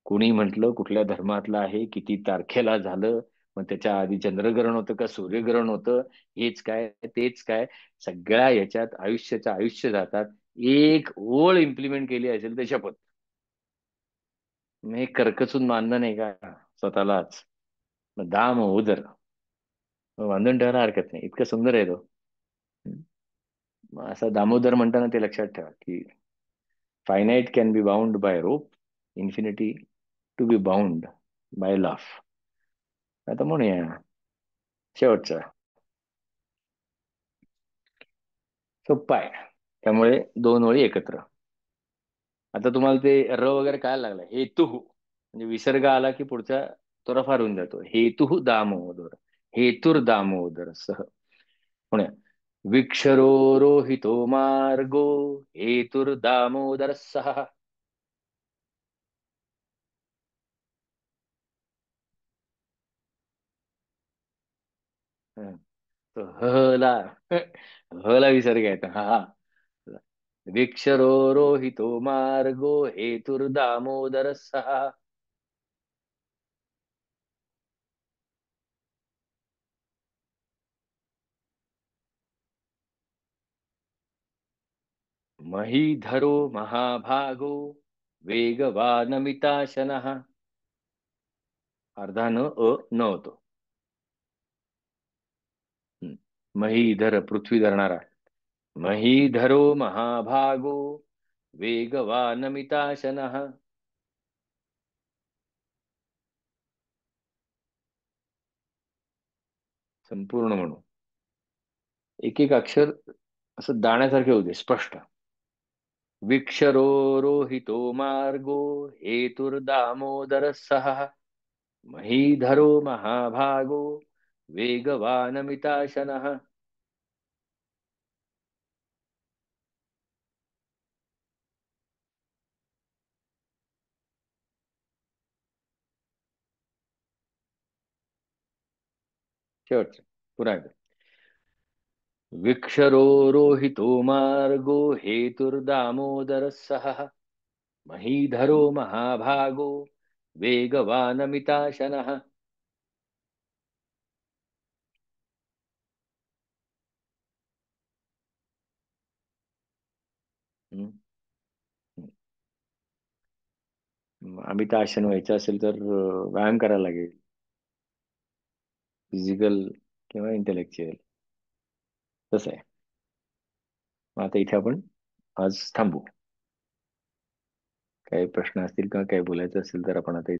कोणी म्हटलं कुठल्या धर्मातलं आहे, किती तारखेला झालं, मग त्याच्या आधी चंद्रग्रहण होतं का सूर्यग्रहण होतं, हेच काय तेच काय, सगळ्या याच्यात आयुष्याचं आयुष्य जातात. एक ओळ इम्प्लिमेंट केली असेल तर शपथ. मी हे करकचून मानणं नाही का स्वतःलाच. मग दाम उदर मग बांधून ठेवायला हरकत नाही, इतकं सुंदर आहे तो. हम्म. मग असं दामोदर म्हणताना ते लक्षात ठेवा की finite can be bound by rope, infinity to be bound by laugh. आता म्हणूया शेवटचा. सोप्पा आहे, त्यामुळे दोन ओळी एकत्र. आता तुम्हाला ते र वगैरे काय लागलं, हेतू म्हणजे विसर्ग आला की पुढचा थोडाफार होऊन जातो. हेतू दामोदर, हेतुर दामोदर सह. पुण्या विक्षरोहितो मार्गो हेतुर दामोदर सह. तो ह ला ह ला विसर्ग येतो. हा हा. विक्षरोहितो मार्गो हेतुर दामोदर सह. महीधरो महाभागो वेगवानमिताशनः. अर्धा न न होतो. हम्म. महीधर पृथ्वी धरणारा. महीधरो महाभागो वेगवानमिताशनः. संपूर्ण म्हणू. एक एक अक्षर असं दाण्यासारखे होते स्पष्ट. विक्षरोहितो मार्गो हेतुर्दामोदर सहा. महीधरो महाभागो वेगवानमिताशनः. शेवटचं पुन्हा एकदा. विक्षरोहितो मार्गो हेतुर्दामोदर सहा. महीधरो महाभागो वेगवानमिताशनः. हम्म. अमिताशन व्हायचं असेल तर व्यायाम करायला लागेल, फिजिकल किंवा इंटेलेक्च्युअल. तसं आहे. मग आता इथे आपण आज थांबू. काही प्रश्न असतील किंवा काही बोलायचं असेल तर आपण आता